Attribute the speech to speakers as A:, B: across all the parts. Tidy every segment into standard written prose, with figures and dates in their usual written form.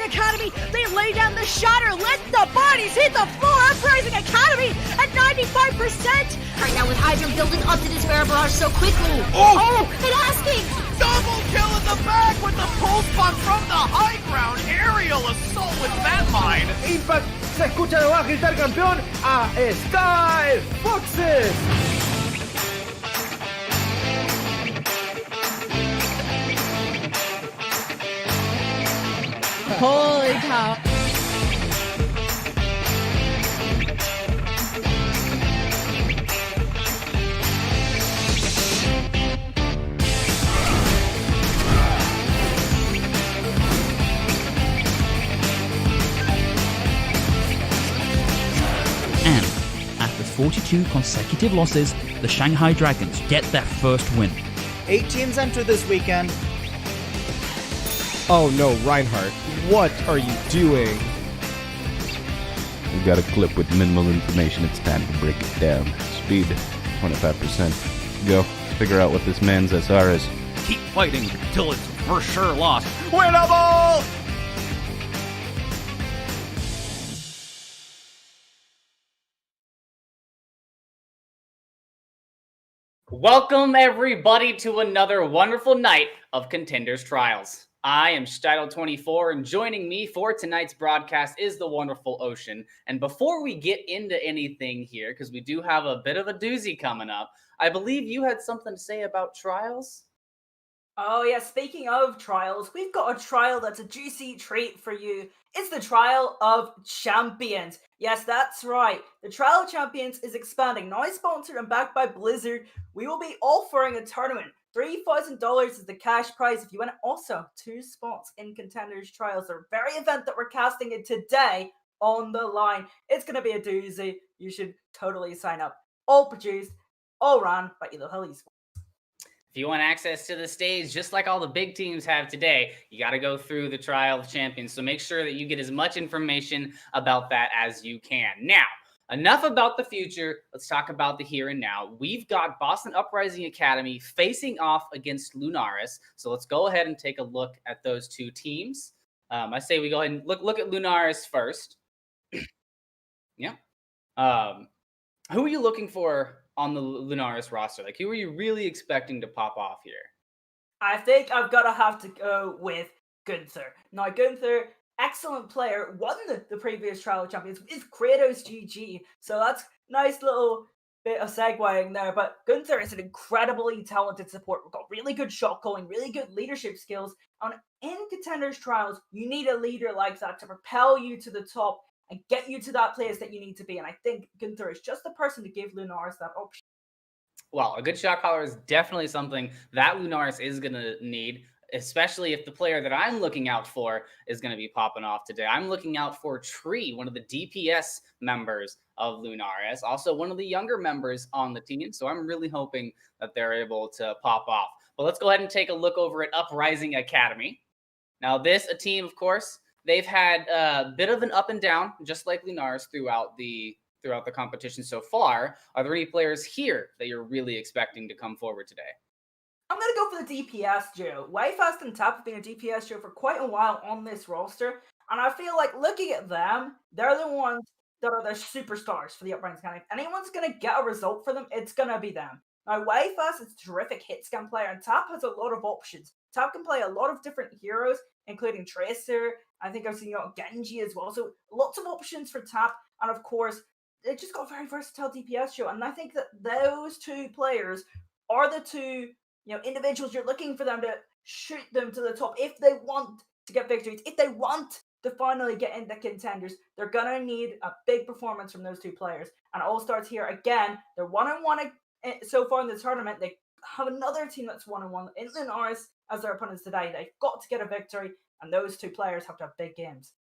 A: Academy. They lay down the shatter. Let the bodies hit the floor. Uprising Academy at 95%.
B: Right now with Hydra building up to this Bear Barrage so quickly.
C: Oh!
B: And asking!
C: Double kill in the back with the pulse bomb from the high ground. Aerial assault with that mine.
D: Impact se escucha de abajo gritar campeón a Sky Foxes.
A: Holy cow.
E: And after 42 consecutive losses, the Shanghai Dragons get their first win.
F: 8 teams enter this weekend.
D: Oh no, Reinhardt, what are you doing?
G: We've got a clip with minimal information. It's time to break it down. Speed, 25%. Go. Figure out what this man's SR is.
E: Keep fighting till it's for sure lost.
C: Winnable!
H: Welcome everybody to another wonderful night of Contenders Trials. I am Steidel24, and joining me for tonight's broadcast is the wonderful Ocean. And before we get into anything here, because we do have a bit of a doozy coming up, I believe you had something to say about Trials?
I: Oh yeah, speaking of trials, we've got a trial that's a juicy treat for you. It's the Trial of Champions. Yes, that's right. The Trial of Champions is expanding. Now sponsored and backed by Blizzard. We will be offering a tournament. $3,000 is the cash prize if you win. Also, 2 spots in Contenders Trials. The very event that we're casting in today on the line. It's going to be a doozy. You should totally sign up. All produced, all run by Elo Hill Esports.
H: If you want access to the stage, just like all the big teams have today, you got to go through the Trial of Champions. So make sure that you get as much information about that as you can. Now, enough about the future. Let's talk about the here and now. We've got Boston Uprising Academy facing off against Lunaris. So let's go ahead and take a look at those two teams. I say we go ahead and look at Lunaris first. Yeah. Who are you looking for on the Lunaris roster? Like, who are you really expecting to pop off here?
I: I think I've got to have to go with Gunther. Now, Gunther, excellent player, won the previous Trial of Champions with Kratos GG. So that's nice little bit of segueing there. But Gunther is an incredibly talented support. We've got really good shot calling, really good leadership skills. And in Contenders Trials, you need a leader like that to propel you to the top and get you to that place that you need to be. And I think Gunther is just the person to give Lunaris that option.
H: Well, a good shot caller is definitely something that Lunaris is going to need, especially if the player that I'm looking out for is going to be popping off today. I'm looking out for Tree, one of the DPS members of Lunaris, also one of the younger members on the team. So I'm really hoping that they're able to pop off. But let's go ahead and take a look over at Uprising Academy. Now, a team, of course, they've had a bit of an up and down, just like Lunaris throughout the competition so far. Are there any players here that you're really expecting to come forward today?
I: I'm going to go for the DPS duo. Wayfast and Tap have been a DPS duo for quite a while on this roster, and I feel like looking at them, they're the ones that are the superstars for the Uprising Academy. If anyone's going to get a result for them, it's going to be them. Now, Wayfast is a terrific hit scan player, and Tap has a lot of options. Tap can play a lot of different heroes, including Tracer. I think I've seen Genji as well. So lots of options for Tap. And of course, they just got a very versatile DPS show. And I think that those two players are the two individuals you're looking for them to shoot them to the top. If they want to get victories, if they want to finally get into Contenders, they're going to need a big performance from those two players. And it all starts here again. They're 1-1 so far in the tournament. They have another team that's 1-1 in Lunaris as their opponents today. They've got to get a victory, and those two players have to have big games.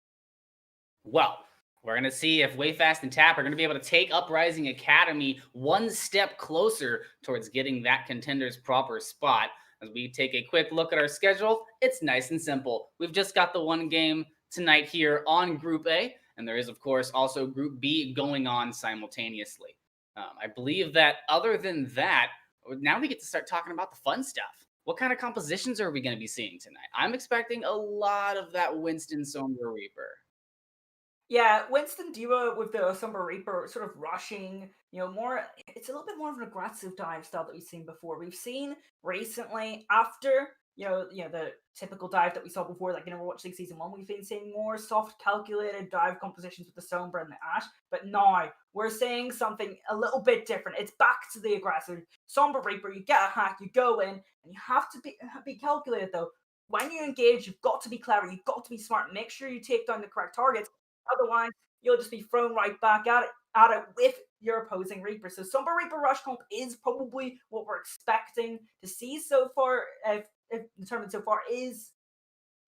H: Well, we're going to see if Wayfast and Tap are going to be able to take Uprising Academy one step closer towards getting that Contenders proper spot. As we take a quick look at our schedule, it's nice and simple. We've just got the one game tonight here on Group A, and there is, of course, also Group B going on simultaneously. I believe that other than that, now we get to start talking about the fun stuff. what kind of compositions are we going to be seeing tonight? I'm expecting a lot of that Winston Sombra Reaper.
I: Yeah, Winston D.Va with the Sombra Reaper sort of rushing, it's a little bit more of an aggressive dive style that we've seen before. We've seen recently after, the typical dive that we saw before, like in Overwatch League Season 1, we've been seeing more soft, calculated dive compositions with the Sombra and the Ashe, but now we're seeing something a little bit different. It's back to the aggressive. Sombra Reaper, you get a hack, you go in, and you have to be calculated though. When you engage, you've got to be clever, you've got to be smart, make sure you take down the correct targets. Otherwise, you'll just be thrown right back at it with your opposing Reaper. So Sombra Reaper Rush comp is probably what we're expecting to see so far, if determined so far, is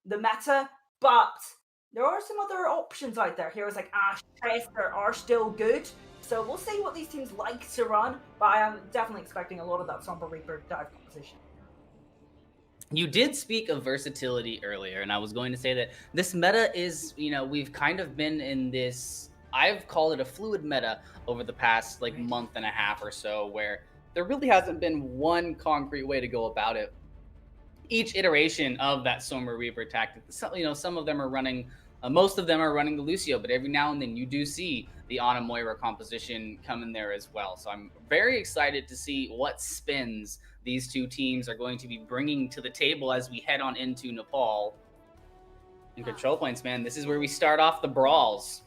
I: the meta. But there are some other options out there. Heroes like Ashe, Tracer are still good. So we'll see what these teams like to run. But I am definitely expecting a lot of that Sombra Reaper dive composition.
H: You did speak of versatility earlier, and I was going to say that this meta is, we've kind of been in this, I've called it a fluid meta over the past month and a half or so, where there really hasn't been one concrete way to go about it. Each iteration of that Sombra Reaper tactic, some of them are running, most of them are running the Lucio, but every now and then you do see the Ana Moira composition come in there as well. So I'm very excited to see what spins these two teams are going to be bringing to the table as we head on into Nepal. In control points, man, this is where we start off the brawls.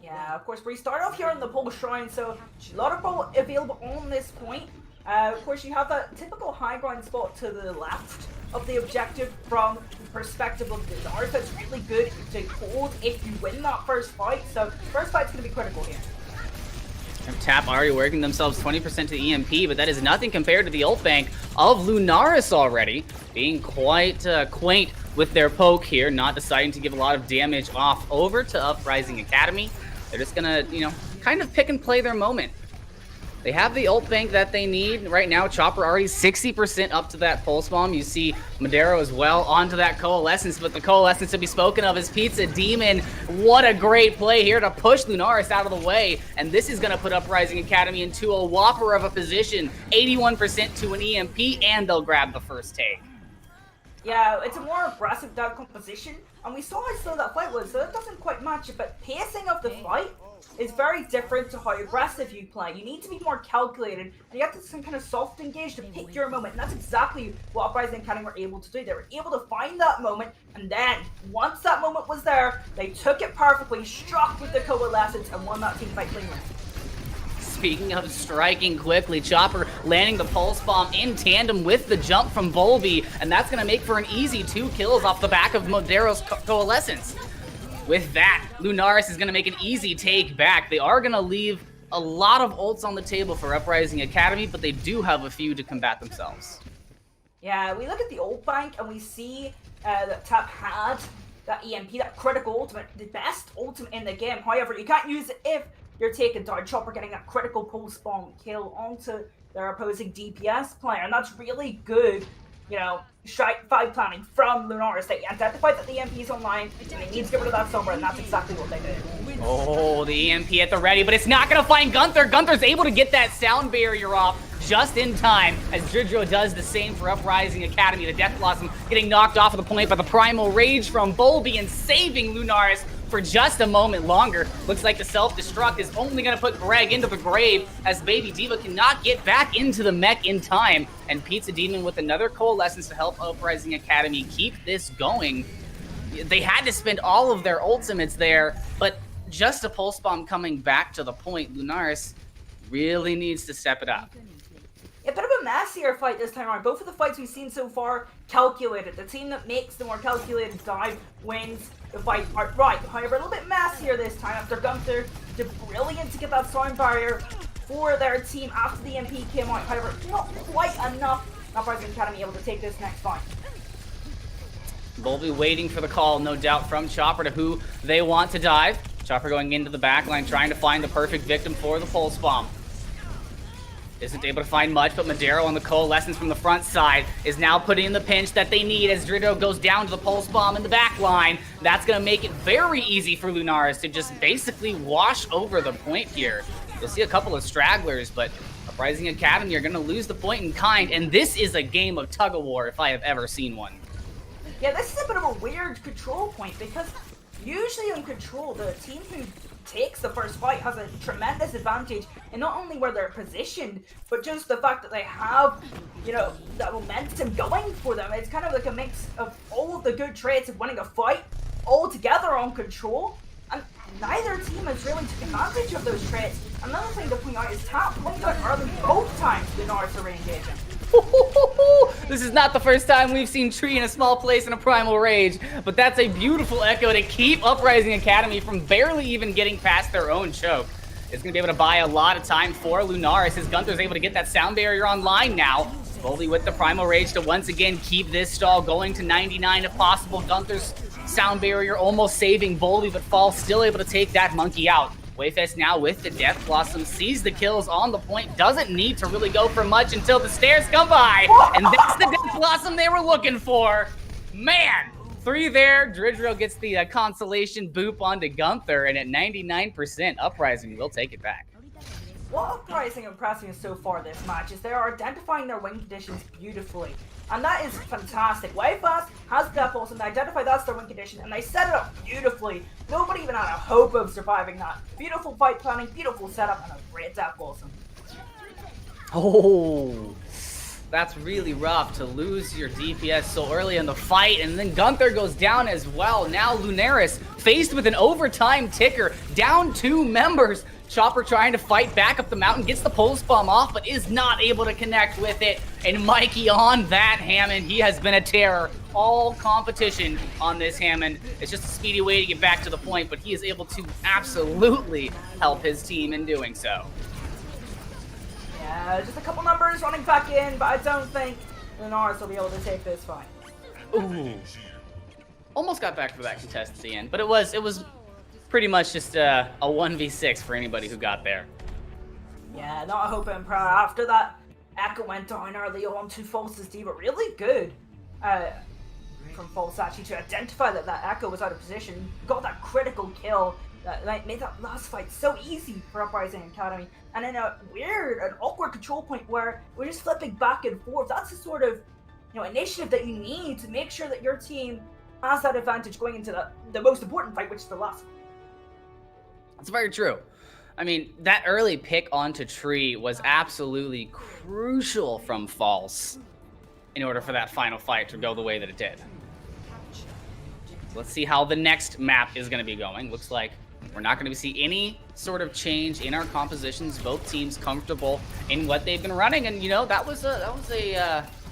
I: Yeah, of course, we start off here in the Pole Shrine, so a lot of ball available on this point. Of course, you have that typical high ground spot to the left of the objective from the perspective of the Lunaris. That's really good to hold if you win that first fight. So first fight's going to be critical here.
H: Tap already working themselves 20% to the EMP, but that is nothing compared to the ult bank of Lunaris already. Being quite quaint with their poke here, not deciding to give a lot of damage off over to Uprising Academy. They're just gonna, kind of pick and play their moment. They have the ult bank that they need right now. Chopper already 60% up to that pulse bomb. You see Madero as well onto that coalescence, but the coalescence to be spoken of is Pizza Demon. What a great play here to push Lunaris out of the way, and this is going to put Uprising Academy into a whopper of a position. 81% to an EMP, and they'll grab the first take.
I: Yeah, it's a more aggressive dive composition, and we saw how slow that fight was, so it doesn't quite match it, but pacing of the fight is very different to how aggressive you play. You need to be more calculated, and you have to some kind of soft engage to pick your moment, and that's exactly what Uprising Academy were able to do. They were able to find that moment, and then, once that moment was there, they took it perfectly, struck with the coalescence, and won that team fight cleanly.
H: Speaking of striking quickly, Chopper landing the pulse bomb in tandem with the jump from Volby, and that's going to make for an easy 2 kills off the back of Modero's coalescence. With that, Lunaris is going to make an easy take back. They are going to leave a lot of ults on the table for Uprising Academy, but they do have a few to combat themselves.
I: Yeah, we look at the ult bank and we see that Tap had that EMP, that critical ultimate, the best ultimate in the game. However, you can't use it if you're taken down. Chopper getting that critical pulse bomb kill onto their opposing DPS player, and that's really good, strike 5 planning from Lunaris. They identified that the EMP is online, and they need to get rid of that Sombra, and that's exactly what they did.
H: Oh, the EMP at the ready, but it's not going to find Gunther. Gunther's able to get that sound barrier off just in time, as Dridro does the same for Uprising Academy. The Death Blossom getting knocked off of the point by the Primal Rage from Volby and saving Lunaris for just a moment longer. Looks like the self-destruct is only going to put Greg into the grave, as Baby D.Va cannot get back into the mech in time. And Pizza Demon with another coalescence to help Uprising Academy keep this going. They had to spend all of their ultimates there, but just a pulse bomb coming back to the point, Lunaris really needs to step it up.
I: A bit of a messier fight this time around. Both of the fights we've seen so far calculated. The team that makes the more calculated dive wins the fight outright. However, a little bit messier this time after Gunther did brilliant to get that sound barrier for their team after the MP came out. However, not quite enough. Uprising Academy able to take this next fight.
H: Volby waiting for the call, no doubt, from Chopper to who they want to dive. Chopper going into the backline, trying to find the perfect victim for the pulse bomb. Isn't able to find much, but Madero on the coalescence from the front side is now putting in the pinch that they need as Dridro goes down to the pulse bomb in the back line. That's going to make it very easy for Lunaris to just basically wash over the point here. You'll see a couple of stragglers, but Uprising Academy are going to lose the point in kind, and this is a game of tug-of-war if I have ever seen one.
I: Yeah, this is a bit of a weird control point because usually in control, the team who takes the first fight has a tremendous advantage in not only where they're positioned, but just the fact that they have, you know, that momentum going for them. It's kind of like a mix of all of the good traits of winning a fight all together on control, and neither team has really taken advantage of those traits. Another thing to point out is Tap point out early both times Lunaris are re-engaging.
H: This is not the first time we've seen Tree in a small place in a Primal Rage, but that's a beautiful echo to keep Uprising Academy from barely even getting past their own choke. It's going to be able to buy a lot of time for Lunaris as Gunther's able to get that sound barrier online now. Slowly with the Primal Rage to once again keep this stall going to 99 if possible. Gunther's sound barrier almost saving Boldy, but Fall still able to take that monkey out. Wayfest now with the Death Blossom, sees the kills on the point, doesn't need to really go for much until the stairs come by, and that's the Death Blossom they were looking for. Man, 3 there, Dridro gets the consolation boop onto Gunther, and at 99%, Uprising will take it back.
I: What Uprising impressing us so far this match is they are identifying their win conditions beautifully. And that is fantastic. Wayfast has Death Blossom, they identify that's their win condition, and they set it up beautifully. Nobody even had a hope of surviving that. Beautiful fight planning, beautiful setup, and a great Death Blossom.
H: Oh, that's really rough to lose your DPS so early in the fight, and then Gunther goes down as well. Now Lunaris faced with an overtime ticker, down 2 members. Chopper trying to fight back up the mountain, gets the pulse bomb off, but is not able to connect with it. And Mikey on that Hammond, he has been a terror all competition on this Hammond. It's just a speedy way to get back to the point, but he is able to absolutely help his team in doing so.
I: Yeah, just a couple numbers running back in, but I don't think Lunaris will be able to take this fight.
H: Ooh. Almost got back for that contest at the end, but it was pretty much just a 1v6 for anybody who got there.
I: Yeah, not a hope and prayer. After that, Echo went down early on to False's D.Va. Really good from False actually to identify that that Echo was out of position. Got that critical kill that made that last fight so easy for Uprising Academy. And in a weird and awkward control point where we're just flipping back and forth. That's the sort of initiative that you need to make sure that your team has that advantage going into the most important fight, which is the last one.
H: That's very true. I mean, that early pick onto Tree was absolutely crucial from False in order for that final fight to go the way that it did. So let's see how the next map is going to be going. Looks like we're not going to see any sort of change in our compositions. Both teams comfortable in what they've been running, and that was a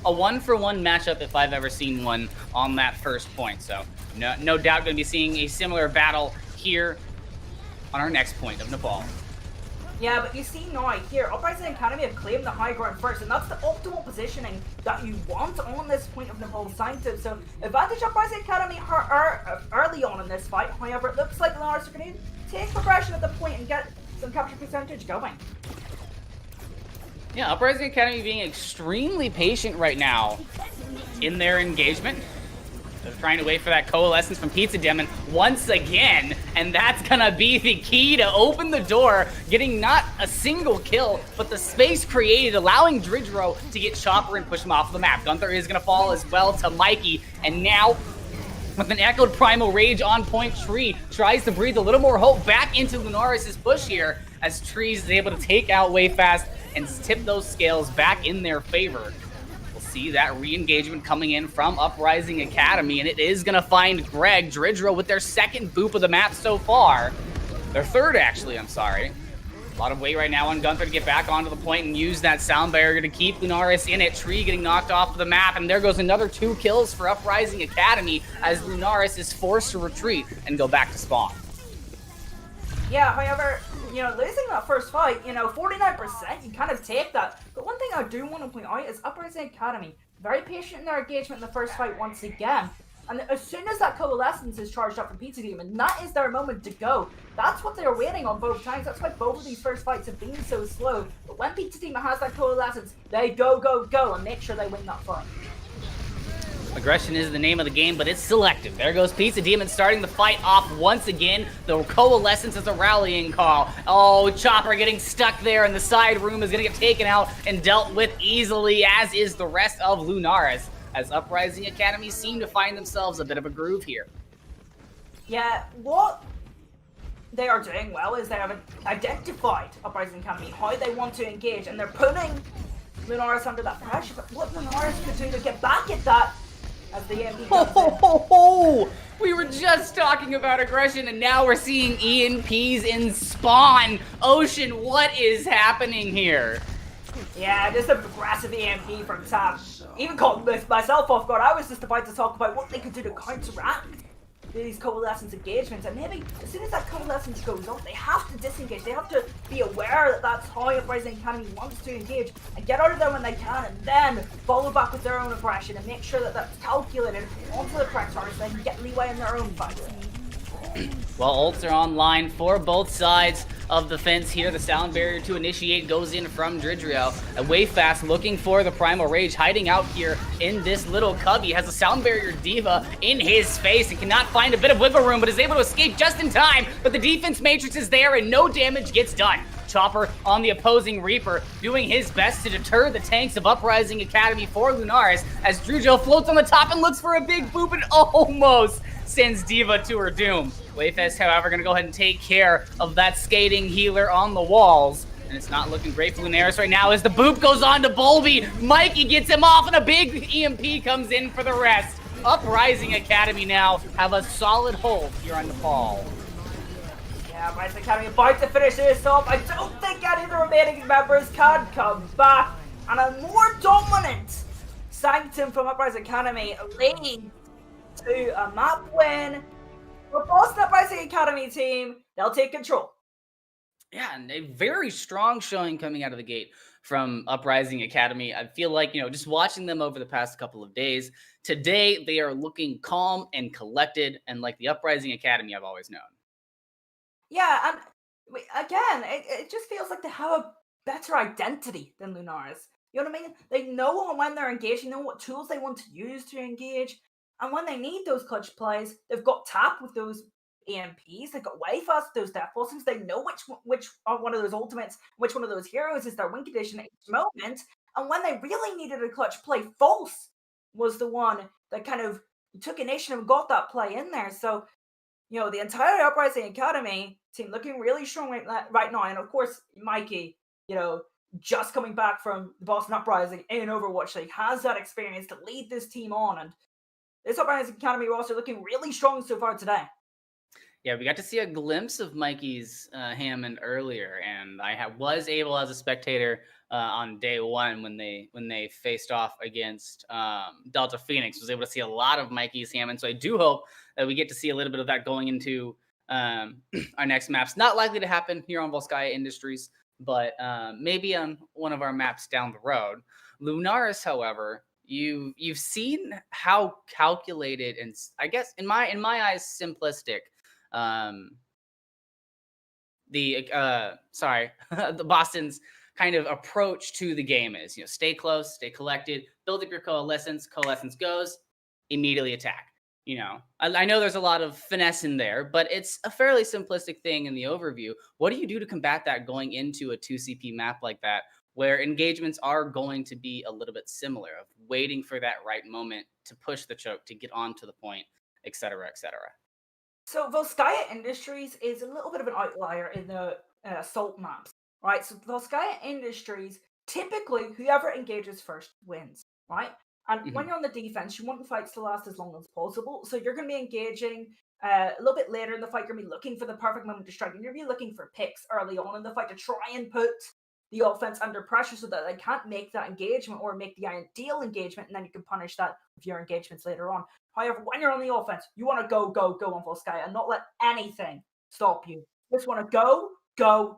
H: 1-for-1 matchup if I've ever seen one on that first point. So no doubt going to be seeing a similar battle here on our next point of Nepal.
I: Yeah, but you see now here, Uprising Academy have claimed the high ground first, and that's the optimal positioning that you want on this point of Nepal's sanctum. So, advantage Uprising Academy early on in this fight. However, it looks like Lunaris are going to take progression at the point and get some capture percentage going.
H: Yeah, Uprising Academy being extremely patient right now in their engagement. They're trying to wait for that coalescence from Pizza Demon once again, and that's gonna be the key to open the door, getting not a single kill, but the space created, allowing Dridro to get Chopper and push him off the map. Gunther is gonna fall as well to Mikey, and now with an echoed Primal Rage on point, Tree tries to breathe a little more hope back into Lunaris' push here, as Trees is able to take out Wayfast and tip those scales back in their favor. See that re-engagement coming in from Uprising Academy, and it is going to find Greg. Dridro with their second boop of the map so far. Their third, actually, I'm sorry. A lot of weight right now on Gunther to get back onto the point and use that sound barrier to keep Lunaris in it. Tree getting knocked off of the map, and there goes another 2 kills for Uprising Academy as Lunaris is forced to retreat and go back to spawn.
I: Yeah, however, losing that first fight, 49%, you kind of take that. But one thing I do want to point out is Uprising Academy, very patient in their engagement in the first fight once again. And as soon as that coalescence is charged up from Pizza Demon, that is their moment to go. That's what they're waiting on both times. That's why both of these first fights have been so slow. But when Pizza Demon has that coalescence, they go, go, go, and make sure they win that fight.
H: Aggression is the name of the game, but it's selective. There goes Pizza Demon starting the fight off once again. The Coalescence is a rallying call. Oh, Chopper getting stuck there in the side room is going to get taken out and dealt with easily, as is the rest of Lunaris, as Uprising Academy seem to find themselves a bit of a groove here.
I: Yeah, what they are doing well is they have identified Uprising Academy, how they want to engage, and they're putting Lunaris under that pressure. But what Lunaris could do to get back at that as the EMP comes in.
H: We were just talking about aggression, and now we're seeing EMPs in spawn. Ocean, what is happening here?
I: Yeah, just a aggressive EMP from top. Even caught myself off guard. I was just about to talk about what they could do to counteract these Coalescence engagements, and maybe as soon as that Coalescence goes on, they have to disengage. They have to be aware that that's how Uprising Academy wants to engage and get out of there when they can, and then follow back with their own aggression and make sure that that's calculated onto the correct targets so they can get leeway in their own fights.
H: Well, ults are online for both sides of the fence here. The sound barrier to initiate goes in from Dridrio. Wayfast looking for the Primal Rage, hiding out here in this little cubby. Has a sound barrier diva in his face and cannot find a bit of wiggle room, but is able to escape just in time. But the defense matrix is there and no damage gets done. Chopper on the opposing Reaper, doing his best to deter the tanks of Uprising Academy for Lunaris, as Dridrio floats on the top and looks for a big boop and almost sends Diva to her doom. Wayfest, however, going to go ahead and take care of that skating healer on the walls. And it's not looking great for Lunaris right now as the boop goes on to Bulby. Mikey gets him off and a big EMP comes in for the rest. Uprising Academy now have a solid hold here on Nepal.
I: Yeah, Uprising Academy about to finish this off. I don't think any of the remaining members can come back. And a more dominant Sanctum from Uprising Academy leads to a map win. For Boston Uprising Academy team, they'll take control.
H: Yeah, and a very strong showing coming out of the gate from Uprising Academy. I feel like, just watching them over the past couple of days, today they are looking calm and collected and like the Uprising Academy I've always known.
I: Yeah, and again, it just feels like they have a better identity than Lunaris. You know what I mean? They know when they're engaging, know what tools they want to use to engage. And when they need those clutch plays, they've got Tap with those EMPs, they've got Wayfast with those Death Blossoms, they know which are one of those ultimates, which one of those heroes is their win condition at each moment. And when they really needed a clutch play, False was the one that kind of took initiative and got that play in there. So, the entire Uprising Academy team looking really strong right now. And of course, Mikey, just coming back from the Boston Uprising in Overwatch League, has that experience to lead this team on. And this Uprising Academy roster looking really strong so far today.
H: Yeah, we got to see a glimpse of Mikey's Hammond earlier, and I was able as a spectator on day one when they faced off against Delta Phoenix, was able to see a lot of Mikey's Hammond. So I do hope that we get to see a little bit of that going into our next maps. Not likely to happen here on Volskaya Industries, but maybe on one of our maps down the road. Lunaris, however, you've seen how calculated and I guess in my eyes simplistic the Boston's kind of approach to the game is. Stay close, stay collected, build up your coalescence goes, immediately attack. I know there's a lot of finesse in there, but it's a fairly simplistic thing in the overview. What do you do to combat that going into a 2CP map like that, where engagements are going to be a little bit similar, of waiting for that right moment to push the choke, to get on to the point, et cetera, et cetera?
I: So Volskaya Industries is a little bit of an outlier in the assault maps, right? So Volskaya Industries, typically whoever engages first wins, right? And when you're on the defense, you want the fights to last as long as possible. So you're going to be engaging a little bit later in the fight. You're going to be looking for the perfect moment to strike. And you're going to be looking for picks early on in the fight to try and put the offense under pressure so that they can't make that engagement or make the ideal engagement, and then you can punish that with your engagements later on. However, when you're on the offense, you want to go on Volskaya and not let anything stop you. You just want to go.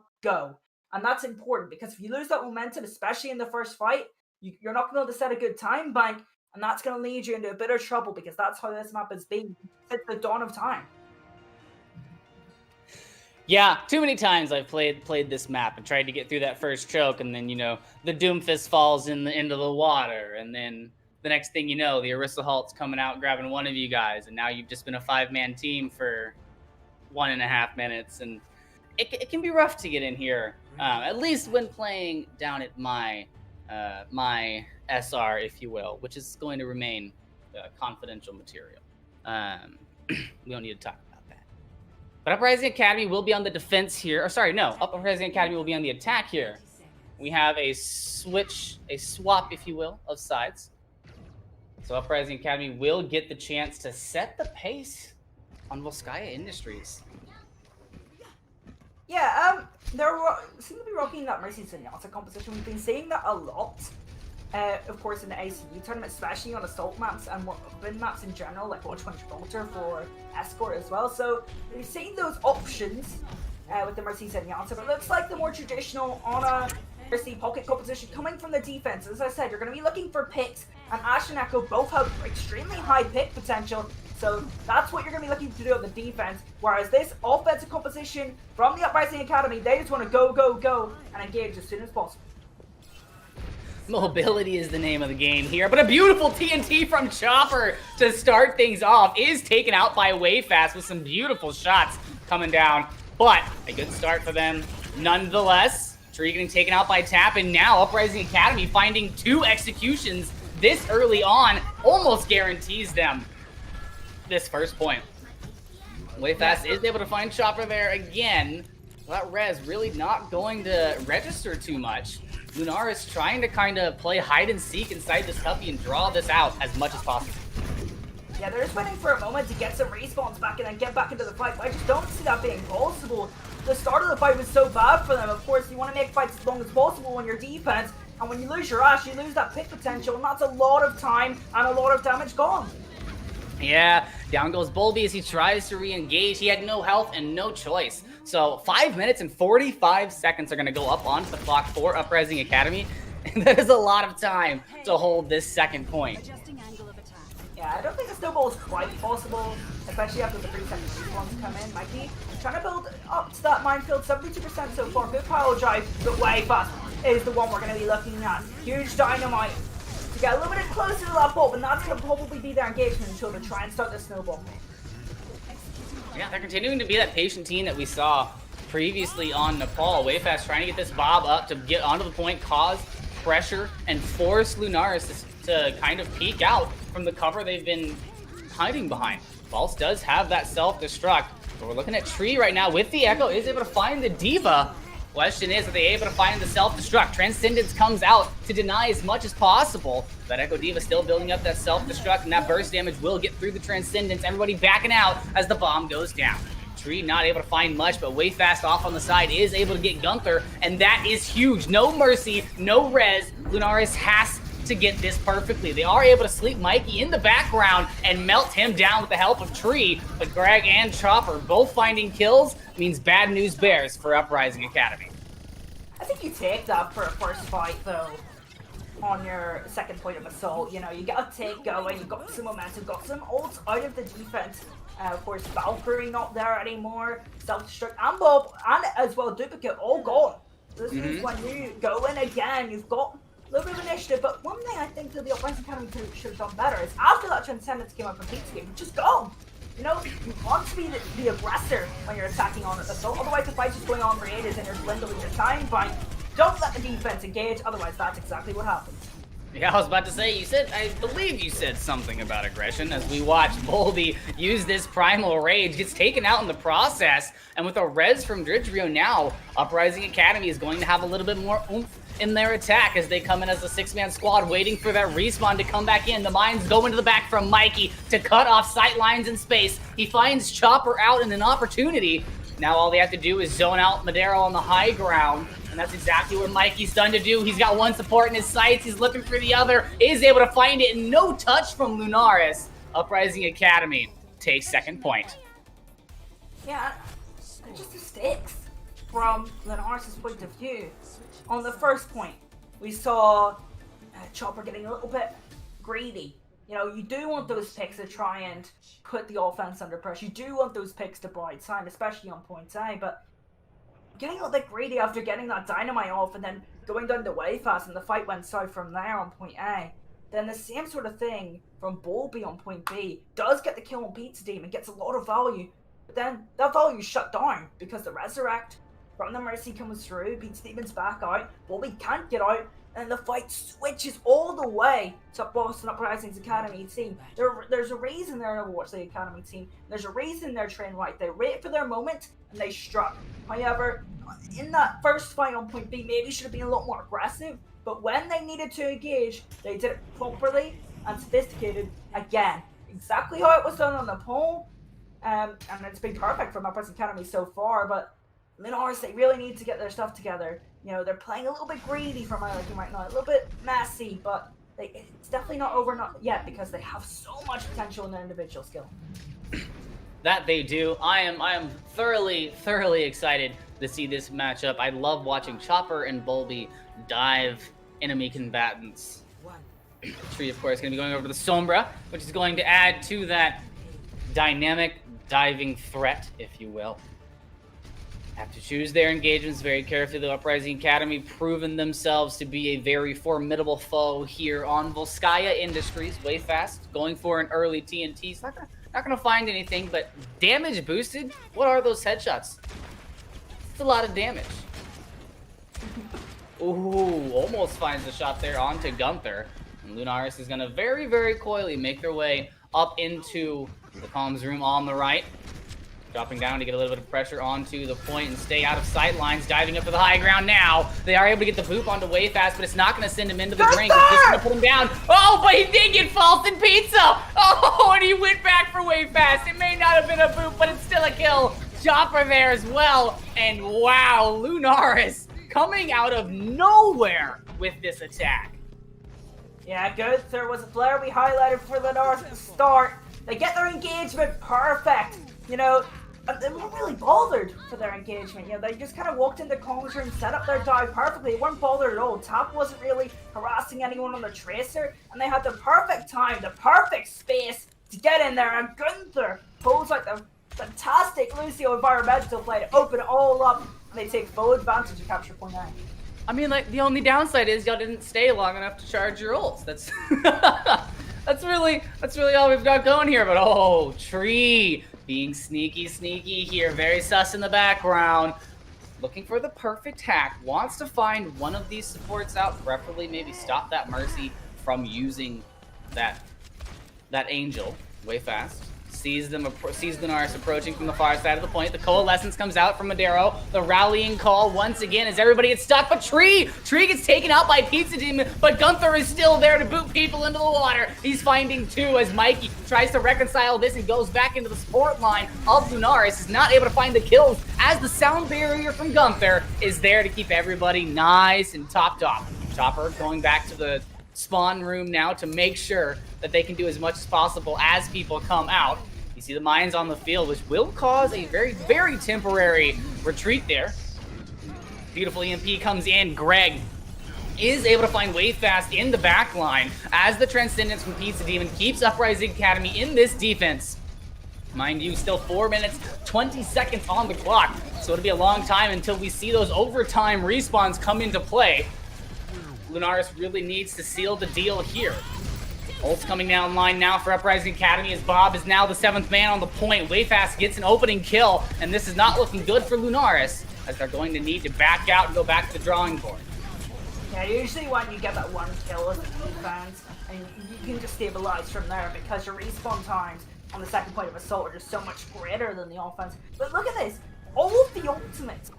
I: And that's important, because if you lose that momentum, especially in the first fight, you're not going to be able to set a good time bank, and that's going to lead you into a bit of trouble, because that's how this map has been since the dawn of time.
H: Yeah, too many times I've played this map and tried to get through that first choke, and then the Doomfist falls into the water, and then the next thing you know, the Orisa Halt's coming out grabbing one of you guys, and now you've just been a 5-man team for 1.5 minutes, and it can be rough to get in here. At least when playing down at my SR, if you will, which is going to remain confidential material. We don't need to talk about that. But Uprising Academy will be on the defense here. Or sorry, no, Uprising Academy will be on the attack here. We have a swap, if you will, of sides. So Uprising Academy will get the chance to set the pace on Volskaya Industries.
I: Yeah, they seem to be rocking that Mercy Zenyatta composition. We've been seeing that a lot, of course, in the ACU tournament, especially on assault maps and more open maps in general, like Watch 1 Gibraltar for Escort as well. So we've seen those options with the Mercy Zenyatta, but it looks like the more traditional on a Mercy pocket composition coming from the defense. As I said, you're going to be looking for picks, and Ash and Echo both have extremely high pick potential. So that's what you're going to be looking to do on the defense. Whereas this offensive composition from the Uprising Academy, they just want to go, go, go, and engage as soon as possible.
H: Mobility is the name of the game here, but a beautiful TNT from Chopper to start things off is taken out by Wayfast with some beautiful shots coming down. But a good start for them nonetheless. Tree getting taken out by Tap, and now Uprising Academy finding 2 executions this early on almost guarantees them this first point. Wayfast is able to find Chopper there again. That res really not going to register too much. Lunaris trying to kind of play hide and seek inside this Tuppy and draw this out as much as possible.
I: Yeah, they're just waiting for a moment to get some respawns back and then get back into the fight, but I just don't see that being possible. The start of the fight was so bad for them. Of course, you want to make fights as long as possible on your defense, and when you lose your Ash, you lose that pick potential, and that's a lot of time and a lot of damage gone.
H: Yeah, down goes Bulby as he tries to re-engage. He had no health and no choice. So 5 minutes and 45 seconds are going to go up onto the clock for Uprising Academy. And that is a lot of time to hold this second point.
I: Yeah, I don't think a snowball is quite possible, especially after the 3-second respawns come in. Mikey trying to build up to that minefield, 72% so far. Good pile drive, but Wayfast is the one we're going to be looking at. Huge dynamite to get a little bit closer to that ball, but that's going to probably be their engagement until they try and start the snowball.
H: Yeah, they're continuing to be that patient team that we saw previously on Nepal. Wayfast trying to get this Bob up to get onto the point, cause pressure, and force Lunaris to kind of peek out from the cover they've been hiding behind. False does have that self-destruct, but we're looking at Tree right now with the Echo, is able to find the Diva. Question is, are they able to find the self-destruct? Transcendence comes out to deny as much as possible. That Echo Diva still building up that self-destruct, and that burst damage will get through the Transcendence. Everybody backing out as the bomb goes down. Tree not able to find much, but Wayfast off on the side is able to get Gunther, and that is huge. No mercy, no res. Lunaris has to get this perfectly. They are able to sleep Mikey in the background and melt him down with the help of Tree, but Greg and Chopper both finding kills means bad news bears for Uprising Academy.
I: I think you take that for a first fight, though, on your second point of assault. You know, you got a take going, you got some momentum, got some ults out of the defense. Of course, Valkyrie not there anymore, self-destruct, and Bob, and as well Duplicate, all gone. This is when you go in again, you've got a little bit of initiative, but one thing I think that the Uprising Academy should have done better is after that Transcendence came up from Pete's game, just go! You know, you want to be the aggressor when you're attacking on assault, otherwise the fight's just going on for ages and you're dwindling your time by don't let the defense engage, otherwise that's exactly what happens.
H: Yeah, I was about to say, I believe you said something about aggression as we watch Boldy use this Primal Rage, gets taken out in the process, and with a res from Dridgerio now, Uprising Academy is going to have a little bit more oomph in their attack as they come in as a 6-man squad waiting for that respawn to come back in. The mines go into the back from Mikey to cut off sight lines in space. He finds Chopper out in an opportunity. Now all they have to do is zone out Madero on the high ground, and that's exactly what Mikey's done to do. He's got one support in his sights, he's looking for the other, is able to find it, and no touch from Lunaris. Uprising Academy takes second point.
I: Yeah, just the stakes from Lunaris' point of view. On the first point, we saw Chopper getting a little bit greedy. You know, you do want those picks to try and put the offense under pressure. You do want those picks to bright side, especially on point A, but getting a little bit greedy after getting that dynamite off and then going down the way fast, and the fight went south from there on point A. then the same sort of thing from Bolby on point B does get the kill on Pizza Demon, gets a lot of value, but then that value is shut down because the Resurrect from the Mercy comes through, Pizza Demon's back out, Bolby can't get out, and the fight switches all the way to Boston Uprising's Academy team. There's a reason they're an Overwatch League Academy team. There's a reason they're trained right. They wait for their moment and they struck. However, in that first fight on point B, maybe should have been a lot more aggressive. But when they needed to engage, they did it properly and sophisticated again. Exactly how it was done on the poll. And it's been perfect from Uprising Academy so far. But Lunaris, they really need to get their stuff together. You know, they're playing a little bit greedy for my liking right now. A little bit messy, but it's definitely not over yet because they have so much potential in their individual skill.
H: That they do. I am thoroughly excited to see this matchup. I love watching Chopper and Bolby dive enemy combatants. Tree, of course, going to be going over the Sombra, which is going to add to that dynamic diving threat, if you will. Have to choose their engagements very carefully. The Uprising Academy proven themselves to be a very formidable foe here on Volskaya Industries. Way fast, going for an early TNT. It's not gonna find anything, but damage boosted. What are those headshots? It's a lot of damage. Ooh, almost finds the shot there onto Gunther. And Lunaris is gonna very coyly make their way up into the comms room on the right. Dropping down to get a little bit of pressure onto the point and stay out of sight lines. Diving up to the high ground now. They are able to get the boop onto way fast, but it's not going to send him into the ring. It's just going to put him down. Oh, but he did get false in pizza. Oh, and he went back for way fast. It may not have been a boop, but it's still a kill. Chopper there as well. And wow, Lunaris coming out of nowhere with this attack.
I: Yeah, good. There was a player we highlighted for Lunaris at the start. They get their engagement perfect. You know, they weren't really bothered for their engagement. You know, they just kind of walked into comms room, set up their dive perfectly. They weren't bothered at all. Tap wasn't really harassing anyone on the tracer, and they had the perfect time, the perfect space to get in there. And Gunther pulls like the fantastic Lucio environmental play to open it all up, and they take full advantage of capture point A.
H: I mean, like, the only downside is y'all didn't stay long enough to charge your ults. That's that's really all we've got going here. But oh, Tree being sneaky here, very sus in the background, looking for the perfect hack, wants to find one of these supports out, preferably maybe stop that Mercy from using that Angel way fast. Sees Lunaris approaching from the far side of the point. The coalescence comes out from Madero. The rallying call once again as everybody gets stuck. But Tree gets taken out by Pizza Demon, but Gunther is still there to boot people into the water. He's finding two as Mikey tries to reconcile this and goes back into the support line of Lunaris. Is not able to find the kills as the sound barrier from Gunther is there to keep everybody nice and topped off. Chopper going back to the spawn room now to make sure that they can do as much as possible as people come out. You see the mines on the field, which will cause a very temporary retreat there. Beautiful EMP comes in. Greg is able to find way fast in the back line as the Transcendence from Pizza Demon keeps Uprising Academy in this defense. Mind you, still 4 minutes, 20 seconds on the clock, so it'll be a long time until we see those overtime respawns come into play. Lunaris really needs to seal the deal here. Ult's coming down line now for Uprising Academy as Bob is now the 7th man on the point. Way fast gets an opening kill, and this is not looking good for Lunaris as they're going to need to back out and go back to the drawing board.
I: Yeah, usually when you get that one kill as a defense, and you can just stabilize from there because your respawn times on the second point of assault are just so much greater than the offense. But look at this, all of the ultimates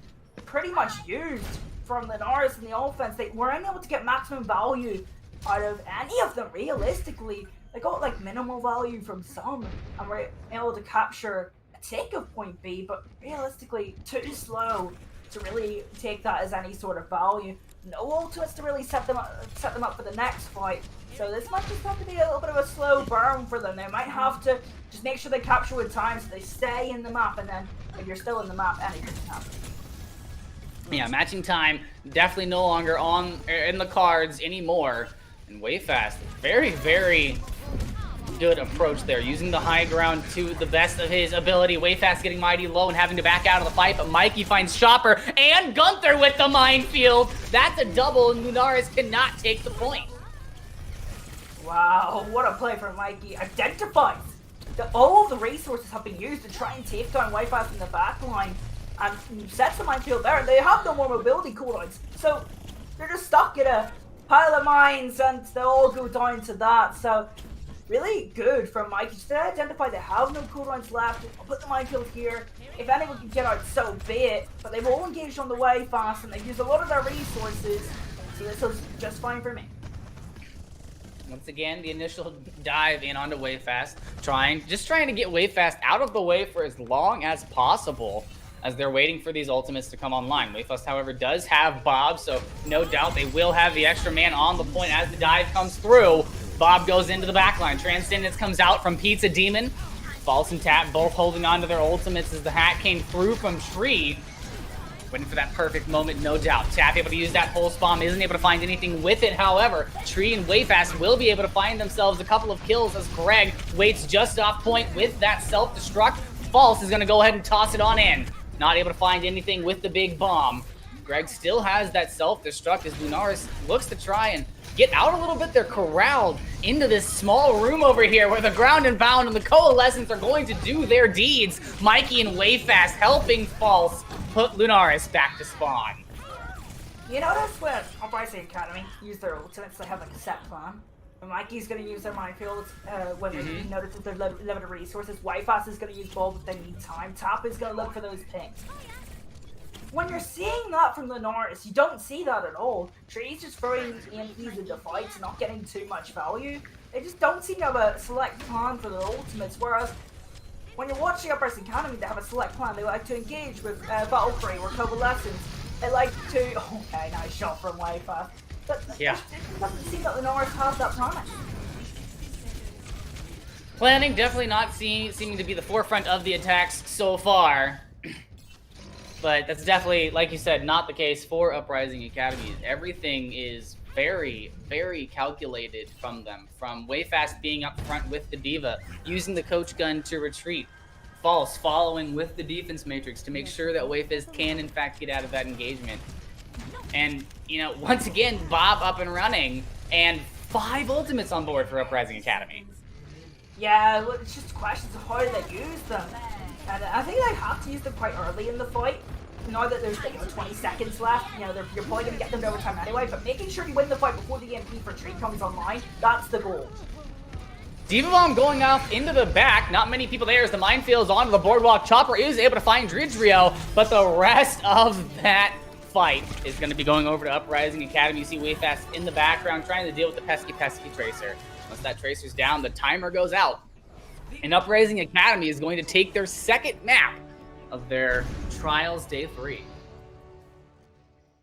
I: pretty much used from Lunaris in the offense. They weren't able to get maximum value out of any of them realistically. They got like minimal value from some and were able to capture a take of point B, but realistically too slow to really take that as any sort of value. No ultimates to really set them up for the next fight. So this might just have to be a little bit of a slow burn for them. They might have to just make sure they capture with time so they stay in the map, and then if you're still in the map, anything can happen.
H: Yeah, matching time definitely no longer in the cards anymore. And way fast, very good approach there, using the high ground to the best of his ability. Way fast getting mighty low and having to back out of the fight, but Mikey finds Chopper and Gunther with the minefield. That's a double, and Lunaris cannot take the point.
I: Wow, what a play from Mikey. Identifies that all of the resources have been used to try and take down Wi-Fi in the back line and sets the minefield there. They have no more mobility cooldowns, so they're just stuck in a pile of mines and they'll all go down to that. So really good from Mikey. Just to identify they have no cooldowns left. I'll put the minefield here. If anyone can get out, so be it. But they've all engaged on the way fast and they've used a lot of their resources. So this was just fine for me.
H: Once again, the initial dive in onto Wayfast, just trying to get Wayfast out of the way for as long as possible as they're waiting for these ultimates to come online. Wayfast, however, does have Bob, so no doubt they will have the extra man on the point as the dive comes through. Bob goes into the backline. Transcendence comes out from Pizza Demon. False and Tap both holding on to their ultimates as the hack came through from Tree. Waiting for that perfect moment, no doubt. Tap able to use that pulse bomb, isn't able to find anything with it. However, Tree and Wayfast will be able to find themselves a couple of kills as Greg waits just off point with that self-destruct. False is going to go ahead and toss it on in. Not able to find anything with the big bomb. Greg still has that self-destruct as Lunaris looks to try and get out a little bit. They're corralled into this small room over here where the ground and pound and the coalescence are going to do their deeds. Mikey and Wayfast helping False put Lunaris back to spawn.
I: You notice when Uprising Academy use their ultimates, they have like a set plan. When Mikey's going to use their minefields when they notice that they're limited resources. Wayfast is going to use Bulb if they need time. Tap is going to look for those pings. When you're seeing that from Lunaris, you don't see that at all. Tree's just throwing in easy to fights, not getting too much value. They just don't seem to have a select plan for their ultimates, whereas when you're watching Uprising Academy, they have a select plan. They like to engage with Valkyrie or Coalescence. They like to... Okay, nice shot from Wayfast. But
H: yeah,
I: it doesn't seem that Lunaris has that plan.
H: Planning definitely not seeming to be the forefront of the attacks so far. But that's definitely, like you said, not the case for Uprising Academy. Everything is very, very calculated from them. From Wayfast being up front with the Diva, using the coach gun to retreat. False following with the defense matrix to make sure that Wayfast can, in fact, get out of that engagement. And, you know, once again, Bob up and running, and 5 ultimates on board for Uprising Academy.
I: Yeah, well, it's just questions of how they use them. And I think they have to use them quite early in the fight. Now that there's like 20 seconds left, you know, you're probably going to get them to overtime anyway, but making sure you win the fight before the EMP for Tree comes online, that's the goal.
H: Diva Bomb going off into the back. Not many people there as the minefield's onto the boardwalk. Chopper is able to find Dridrio, but the rest of that fight is going to be going over to Uprising Academy. You see Wayfast in the background trying to deal with the pesky Tracer. Once that Tracer's down, the timer goes out. And Uprising Academy is going to take their second map of their Trials Day 3.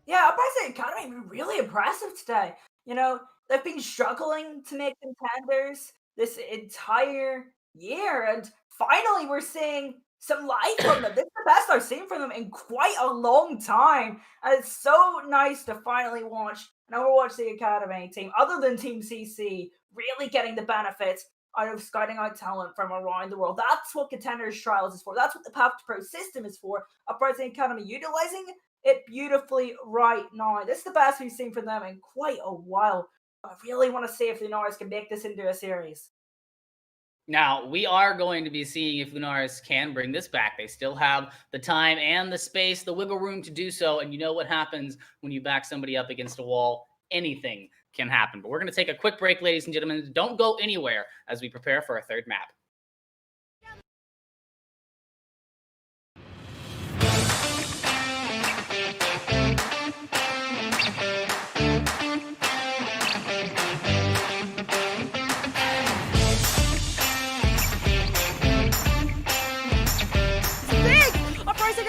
I: Yeah, Uprising Academy have been really impressive today. You know, they've been struggling to make contenders this entire year, and finally we're seeing some light from them. This is the best I've seen from them in quite a long time, and it's so nice to finally watch an Overwatch the Academy team, other than Team CC, really getting the benefits out of scouting out talent from around the world. That's what Contenders Trials is for. That's what the Path to Pro system is for. Uprising Academy utilizing it beautifully right now. This is the best we've seen from them in quite a while. I really want to see if Lunaris can make this into a series.
H: Now, we are going to be seeing if Lunaris can bring this back. They still have the time and the space, the wiggle room to do so. And you know what happens when you back somebody up against a wall? Anything can happen. But we're going to take a quick break, ladies and gentlemen. Don't go anywhere as we prepare for our third map.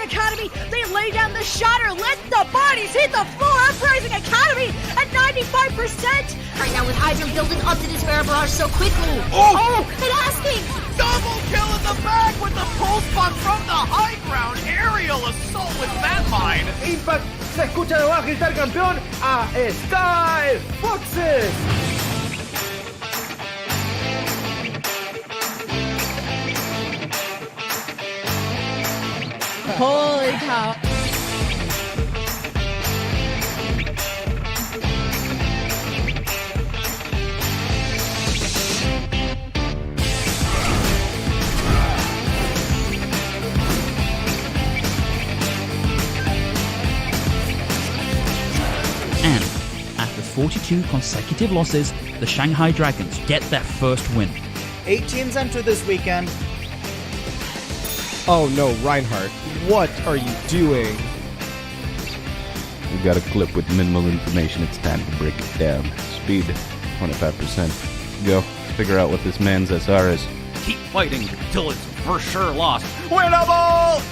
A: Academy, they lay down the shatter, let the bodies hit the floor. Uprising Academy at 95%.
B: Right now with Hydra building up to this Bear Barrage so quickly.
C: Oh!
B: And asking!
C: Double kill in the back with the pulse bomb from the high ground. Aerial assault with that mine.
D: Impact se escucha de abajo gritar campeón a Sky Foxes.
A: Holy cow.
E: 42 consecutive losses, the Shanghai Dragons get their first win.
F: 8 teams enter this weekend.
J: Oh no, Reinhardt, what are you doing?
G: We've got a clip with minimal information. It's time to break it down. Speed, 25%. Go. Figure out what this man's SR is.
C: Keep fighting till it's for sure lost. Winnable!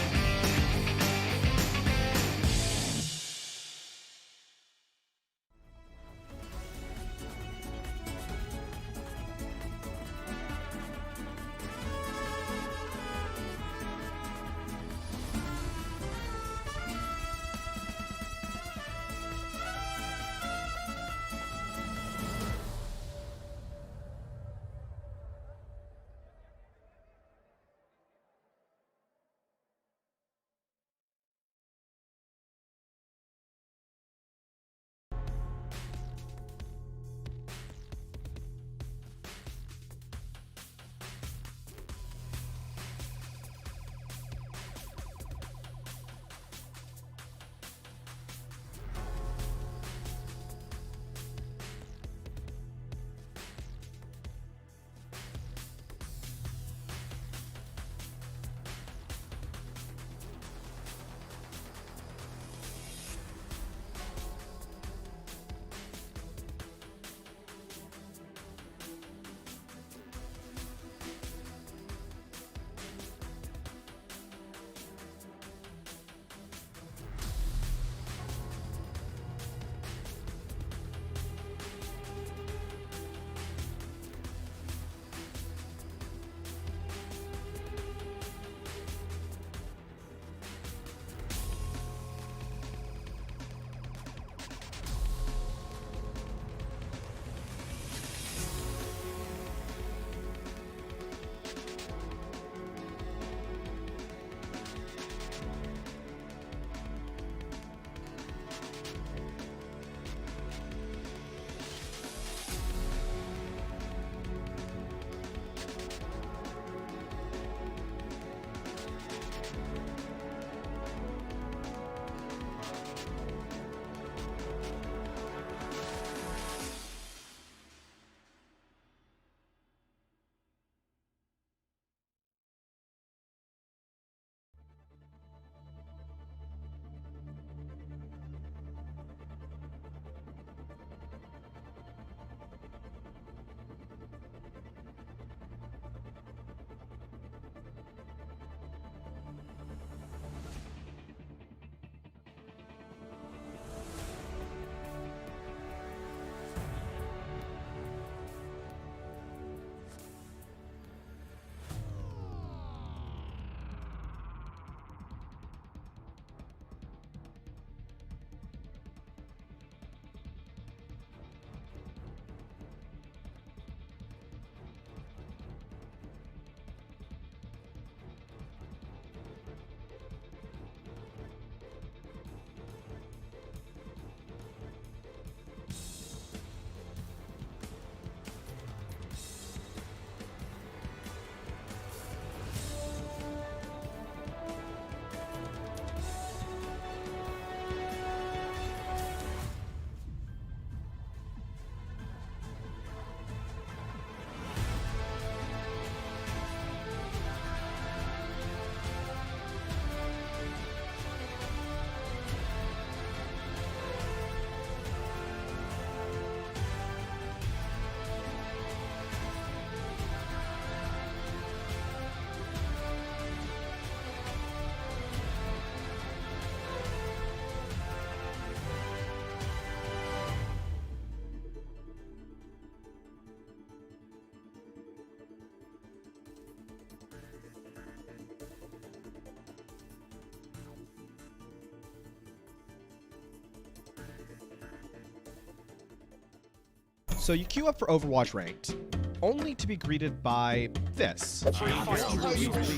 J: So you queue up for Overwatch Ranked, only to be greeted by this,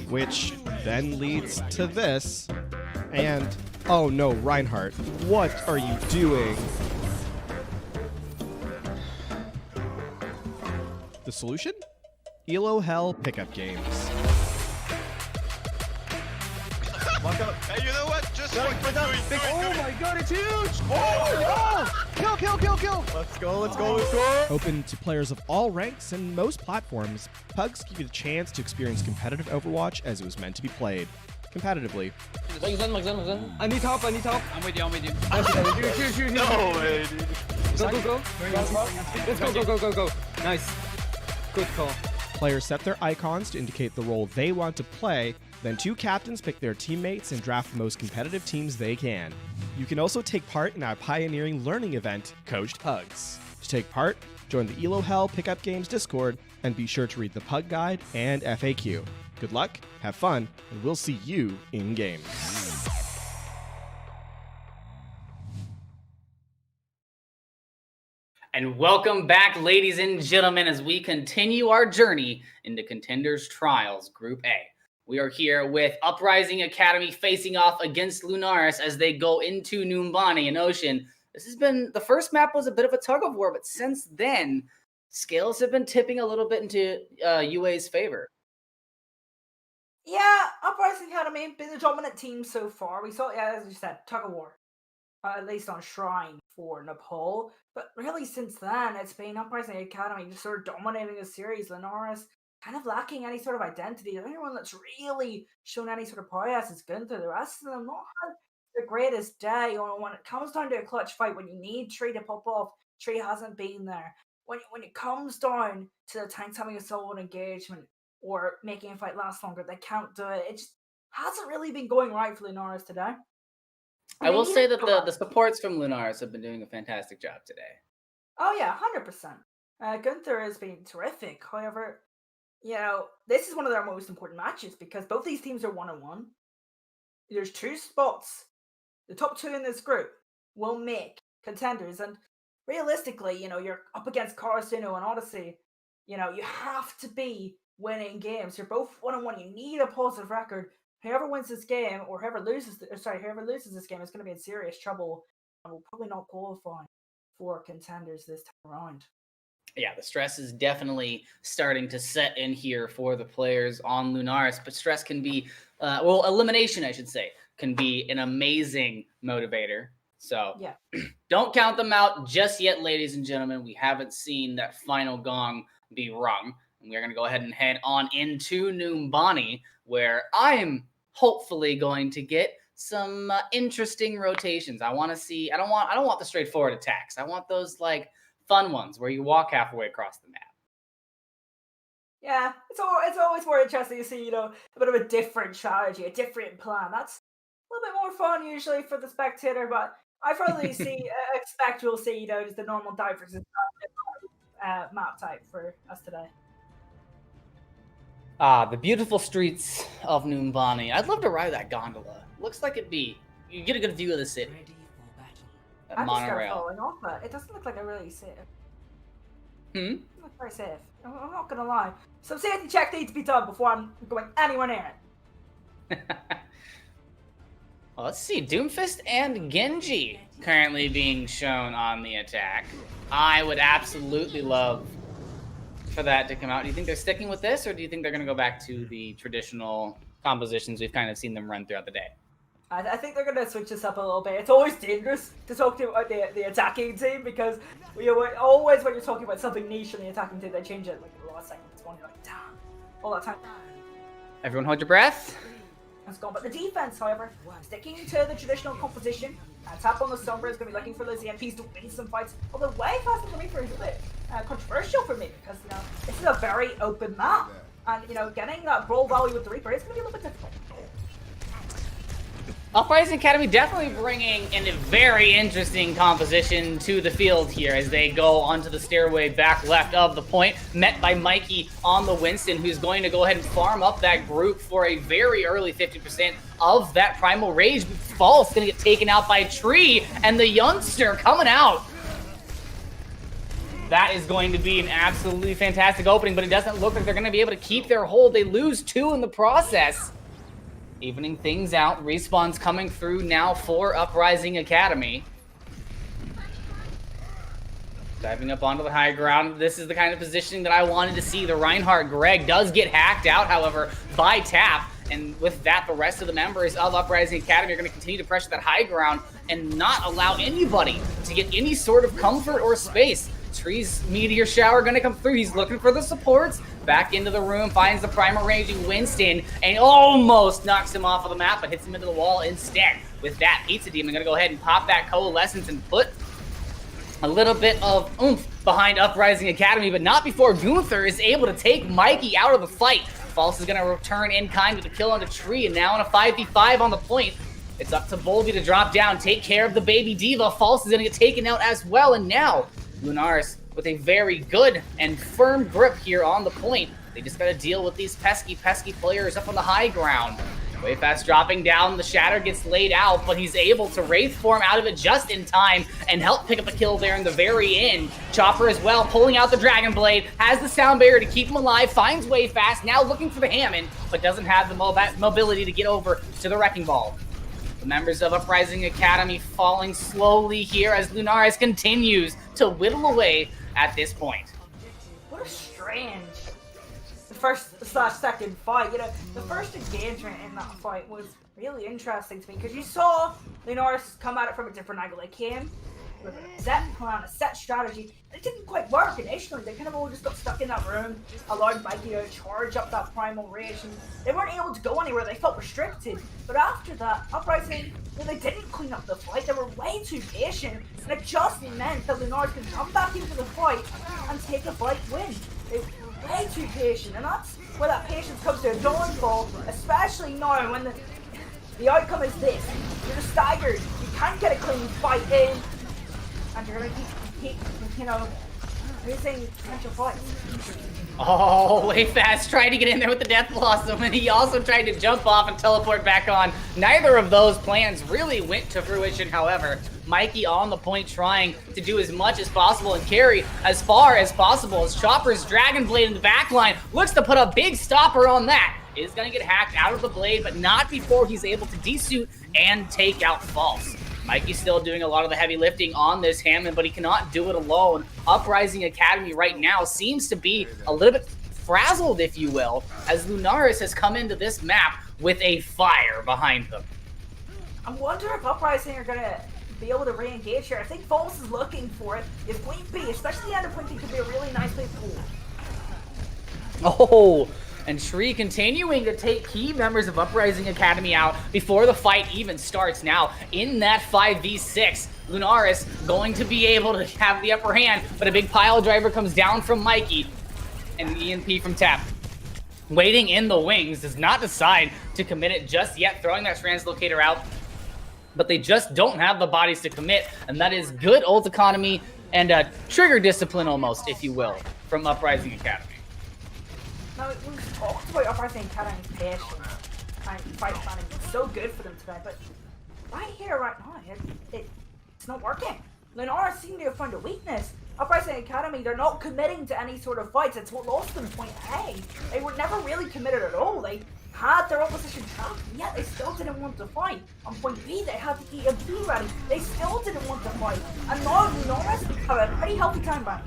J: which then leads to this, and oh no, Reinhardt, what are you doing? The solution? ELO Hell pickup games.
D: Watch out.
C: Hey, you know what? Just
D: Oh my god, it's huge! Oh no! Kill! Let's go.
J: Open to players of all ranks and most platforms, Pugs give you the chance to experience competitive Overwatch as it was meant to be played. Competitively.
D: I need help.
H: I'm with you.
D: Shoot.
C: No way, dude.
D: Go. Let's go. Nice. Good call.
J: Players set their icons to indicate the role they want to play, then 2 captains pick their teammates and draft the most competitive teams they can. You can also take part in our pioneering learning event, Coached Pugs. To take part, join the Elo Hell Pickup Games Discord, and be sure to read the Pug Guide and FAQ. Good luck, have fun, and we'll see you in-game.
H: And welcome back, ladies and gentlemen, as we continue our journey into Contenders Trials Group A. We are here with Uprising Academy facing off against Lunaris as they go into Numbani in Ocean. This has been, the first map was a bit of a tug of war, but since then, scales have been tipping a little bit into UA's favor.
I: Yeah, Uprising Academy been the dominant team so far. We saw, as you said, tug of war, at least on Shrine for Nepal. But really, since then, it's been Uprising Academy just sort of dominating the series. Lunaris kind of lacking any sort of identity. The only one that's really shown any sort of prowess is Gunther. The rest of them not had the greatest day. When it comes down to a clutch fight, when you need Tree to pop off, Tree hasn't been there. When it comes down to the tanks having a solo engagement or making a fight last longer, they can't do it. It just hasn't really been going right for Lunaris today.
H: I will say that the supports from Lunaris have been doing a fantastic job today.
I: Oh yeah, 100%. Gunther has been terrific. However, this is one of their most important matches because both these teams are 1-1. There's 2 spots. The top 2 in this group will make contenders, and realistically, you're up against Karasuno and Odyssey. You have to be winning games. You're both 1-1. You need a positive record. Whoever wins this game, or whoever loses this game is going to be in serious trouble and will probably not qualify for contenders this time around.
H: Yeah, the stress is definitely starting to set in here for the players on Lunaris, but stress can be, elimination, I should say, can be an amazing motivator. So
I: yeah.
H: Don't count them out just yet, ladies and gentlemen. We haven't seen that final gong be rung. And we're going to go ahead and head on into Numbani, where I'm hopefully going to get some interesting rotations. I want to see, I don't want the straightforward attacks. I want those fun ones where you walk halfway across the map.
I: Yeah, it's always more interesting to see, a bit of a different strategy, a different plan. That's a little bit more fun usually for the spectator, but I probably expect we'll see, just the normal divergence map type for us today.
H: Ah, the beautiful streets of Numbani. I'd love to ride that gondola. Looks like you get a good view of the city. That
I: I'm just
H: monorail.
I: falling off, but it doesn't look like a really safe.
H: It
I: doesn't look very safe. I'm not gonna lie. Some safety check needs to be done before I'm going anywhere near it.
H: Well, let's see. Doomfist and Genji currently being shown on the attack. I would absolutely love for that to come out. Do you think they're sticking with this, or do you think they're going to go back to the traditional compositions we've kind of seen them run throughout the day?
I: I think they're going to switch this up a little bit. It's always dangerous to talk to the attacking team because always when you're talking about something niche in the attacking team, they change it a lot of seconds. You're like, damn, all that time.
H: Everyone hold your breath.
I: That's gone. But the defense, however, sticking to the traditional composition. Tap on the Sombra is going to be looking for those EMPs to win some fights. Although way faster than Reaper is a bit controversial for me because, this is a very open map. And, getting that brawl value with the Reaper is going to be a little bit difficult.
H: Uprising Academy definitely bringing in a very interesting composition to the field here as they go onto the stairway back left of the point, met by Mikey on the Winston, who's going to go ahead and farm up that group for a very early 50% of that Primal Rage. False going to get taken out by Tree, and the youngster coming out. That is going to be an absolutely fantastic opening, but it doesn't look like they're going to be able to keep their hold. They lose 2 in the process. Evening things out. Respawn's coming through now for Uprising Academy. Diving up onto the high ground. This is the kind of positioning that I wanted to see. The Reinhardt Greg does get hacked out, however, by Tap. And with that, the rest of the members of Uprising Academy are going to continue to pressure that high ground and not allow anybody to get any sort of comfort or space. Tree's Meteor Shower going to come through. He's looking for the supports. Back into the room, finds the primal raging Winston, and almost knocks him off of the map, but hits him into the wall instead. With that, Pizza Demon going to go ahead and pop that Coalescence and put a little bit of oomph behind Uprising Academy, but not before Gunther is able to take Mikey out of the fight. False is going to return in kind with a kill on the Tree, and now in a 5v5 on the point. It's up to Volby to drop down, take care of the baby Diva. False is going to get taken out as well, and now Lunaris with a very good and firm grip here on the point. They just got to deal with these pesky players up on the high ground. Way fast dropping down, the Shatter gets laid out, but he's able to Wraith form out of it just in time and help pick up a kill there in the very end. Chopper as well, pulling out the Dragon Blade, has the sound barrier to keep him alive, finds Way fast, now looking for the Hammond, but doesn't have the mobility to get over to the Wrecking Ball. The members of Uprising Academy falling slowly here as Lunaris continues to whittle away at this point.
I: What a strange first/second fight. You know, the first engagement in that fight was really interesting to me because you saw Lunaris come at it from a different angle. They came with a set plan, a set strategy. It didn't quite work initially. They kind of all just got stuck in that room, allowed Mikey to charge up that primal rage, and they weren't able to go anywhere. They felt restricted. But after that, Uprising, they didn't clean up the fight. They were way too patient, and it just meant that Lunaris could come back into the fight and take a fight win. They were way too patient, and that's where that patience comes to a downfall, especially now when the outcome is this. You're just staggered. You can't get a clean fight in, and you're going to keep, you know, losing potential fights.
H: Oh, Way fast tried to get in there with the Death Blossom, and he also tried to jump off and teleport back on. Neither of those plans really went to fruition, however. Mikey on the point trying to do as much as possible and carry as far as possible as Chopper's Dragon Blade in the back line looks to put a big stopper on that. Is going to get hacked out of the blade, but not before he's able to desuit and take out False. Mikey's still doing a lot of the heavy lifting on this Hammond, but he cannot do it alone. Uprising Academy right now seems to be a little bit frazzled, if you will, as Lunaris has come into this map with a fire behind them.
I: I wonder if Uprising are going to be able to re-engage here. I think False is looking for it. If point B, especially the end of point B, could be a really nice place to pull.
H: Oh, and Shree continuing to take key members of Uprising Academy out before the fight even starts. Now, in that 5v6, Lunaris going to be able to have the upper hand, but a big pile driver comes down from Mikey, and the EMP from Tap. Waiting in the wings, does not decide to commit it just yet, throwing that translocator out, but they just don't have the bodies to commit, and that is good ult economy and trigger discipline almost, if you will, from Uprising Academy.
I: Now, we've talked about Uprising Academy's patience and fight planning. It's so good for them today, but right here, right now, it's not working. Lunaris seem to have found a weakness. Uprising Academy, they're not committing to any sort of fights. It's what lost them point A. They were never really committed at all. They had their opposition trapped, and yet they still didn't want to fight. On point B, they had the EMP ready. They still didn't want to fight. And now Lunaris have a pretty healthy time back.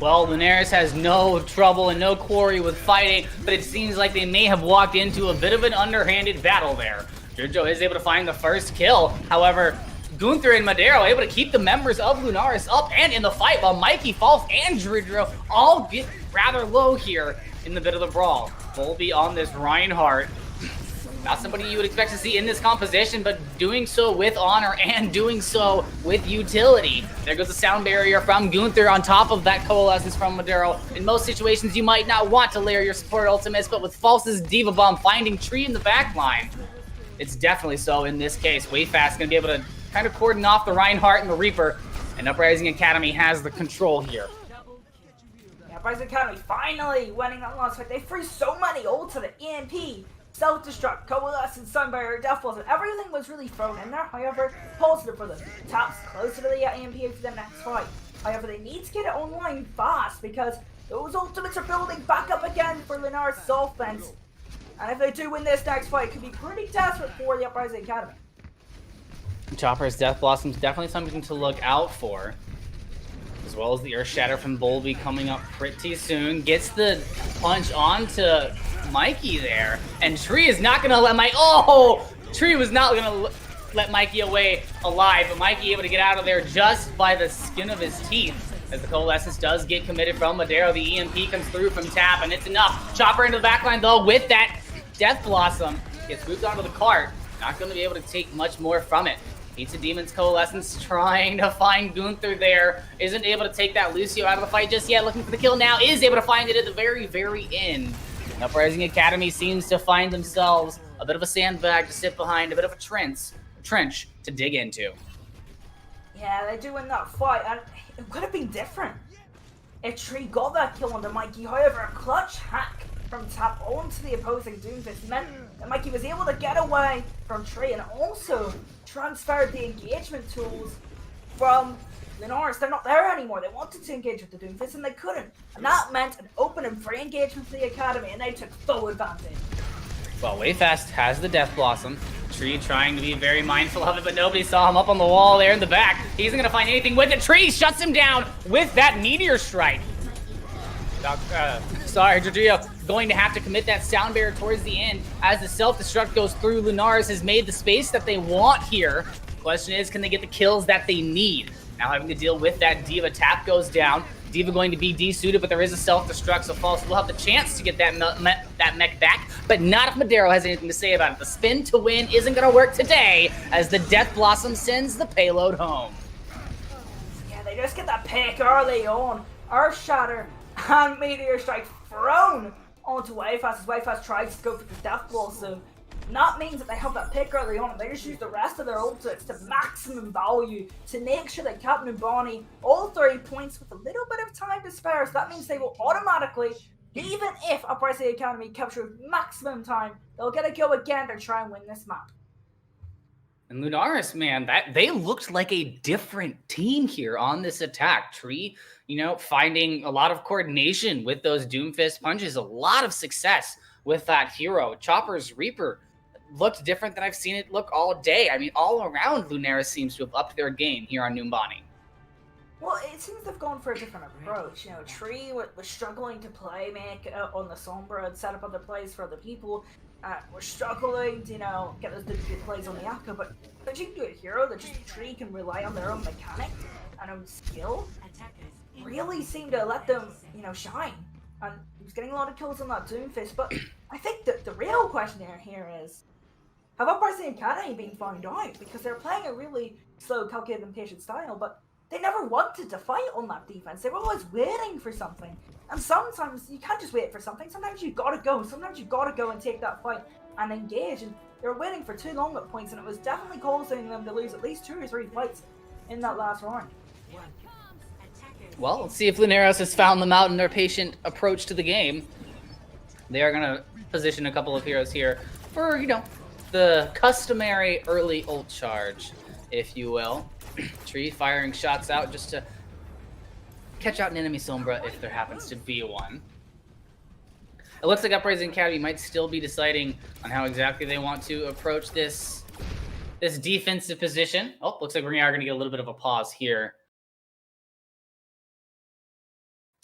H: Well, Lunaris has no trouble and no quarry with fighting, but it seems like they may have walked into a bit of an underhanded battle there. Jojo is able to find the first kill. However, Gunther and Madero able to keep the members of Lunaris up and in the fight, while Mikey, False, and Dridro all get rather low here in the bit of the brawl. Volby on this Reinhardt. Not somebody you would expect to see in this composition, but doing so with honor and doing so with utility. There goes the sound barrier from Gunther on top of that coalescence from Madero. In most situations, you might not want to layer your support ultimates, but with False's Diva Bomb finding Tree in the back line, it's definitely so in this case. Way fast going to be able to kind of cordon off the Reinhardt and the Reaper, and Uprising Academy has the control here.
I: Yeah, Uprising Academy finally winning that last fight. They threw so many ults at the EMP. Self-destruct, Coalescence, Sunbearer, Death Blossom, everything was really thrown in there. However, positive for them. Taps closer to the EMP for the next fight. However, they need to get it online fast because those ultimates are building back up again for Lunaris' offense. And if they do win this next fight, it could be pretty desperate for the Uprising Academy.
H: Chopper's Death Blossom is definitely something to look out for, as well as the Earth Shatter from Volby coming up pretty soon. Gets the punch onto Mikey there. And Tree is not gonna let Tree was not gonna let Mikey away alive, but Mikey able to get out of there just by the skin of his teeth. As the Coalescence does get committed from Madero, the EMP comes through from Tap, and it's enough. Chopper into the backline though with that Death Blossom. Gets moved onto the cart. Not going to be able to take much more from it. Pizza Demon's Coalescence trying to find Gunther there. Isn't able to take that Lucio out of the fight just yet. Looking for the kill now. Is able to find it at the very, very end. Uprising Academy seems to find themselves a bit of a sandbag to sit behind, a bit of a trench to dig into.
I: Yeah, they do win that fight, and it could have been different if Tree got that kill on the Mikey. However, a clutch hack from Tap onto the opposing Doomfist meant that Mikey was able to get away from Tree and also transferred the engagement tools from Lunaris. They're not there anymore. They wanted to engage with the Doomfist and they couldn't. And that meant an open and free engagement for the Academy, and they took full advantage.
H: Well, Wayfast has the Death Blossom. Tree trying to be very mindful of it, but nobody saw him up on the wall there in the back. He isn't going to find anything with it. Tree shuts him down with that Meteor Strike. Giorgio going to have to commit that Sound Barrier towards the end as the self-destruct goes through. Lunaris has made the space that they want here. Question is, can they get the kills that they need? Now having to deal with that Diva. Tap goes down. Diva going to be desuited, but there is a self-destruct, so False will have the chance to get that mech back, but not if Madero has anything to say about it. The spin to win isn't going to work today as the Death Blossom sends the payload home.
I: Yeah, they just get that pick early on. Earth Shatter and Meteor Strike thrown onto Wayfast as Wayfast tries to go for the Death Blossom. And that means that they have that pick early on, and they just use the rest of their ultimates to maximum value to make sure that Captain Ubani all 3 points with a little bit of time to spare. So that means they will automatically, even if Uprising Academy capture maximum time, they'll get a go again to try and win this map.
H: And Lunaris, man, they looked like a different team here on this attack. Tree, finding a lot of coordination with those Doomfist punches, a lot of success with that hero. Chopper's Reaper looked different than I've seen it look all day. I mean, all around, Lunaris seems to have upped their game here on Numbani.
I: Well, it seems they've gone for a different approach. Tree was struggling to make on the Sombra and set up other plays for other people. We're struggling to, get those good plays on the Akka, but switching to a hero that just Tree can rely on their own mechanics and own skill really seemed to let them, shine. And he was getting a lot of kills on that Doomfist, but I think that the real question here is, have Uprising Academy been found out? Because they're playing a really slow, calculated, and patient style, but they never wanted to fight on that defense. They were always waiting for something. And sometimes you can't just wait for something. Sometimes you gotta go. Sometimes you gotta go and take that fight and engage. And they were waiting for too long at points, and it was definitely causing them to lose at least 2 or 3 fights in that last round.
H: Well, let's see if Lunaris has found them out in their patient approach to the game. They are going to position a couple of heroes here for, the customary early ult charge, if you will. Tree firing shots out just to catch out an enemy Sombra if there happens to be one. It looks like Uprising Academy might still be deciding on how exactly they want to approach this defensive position. Oh, looks like we are going to get a little bit of a pause here.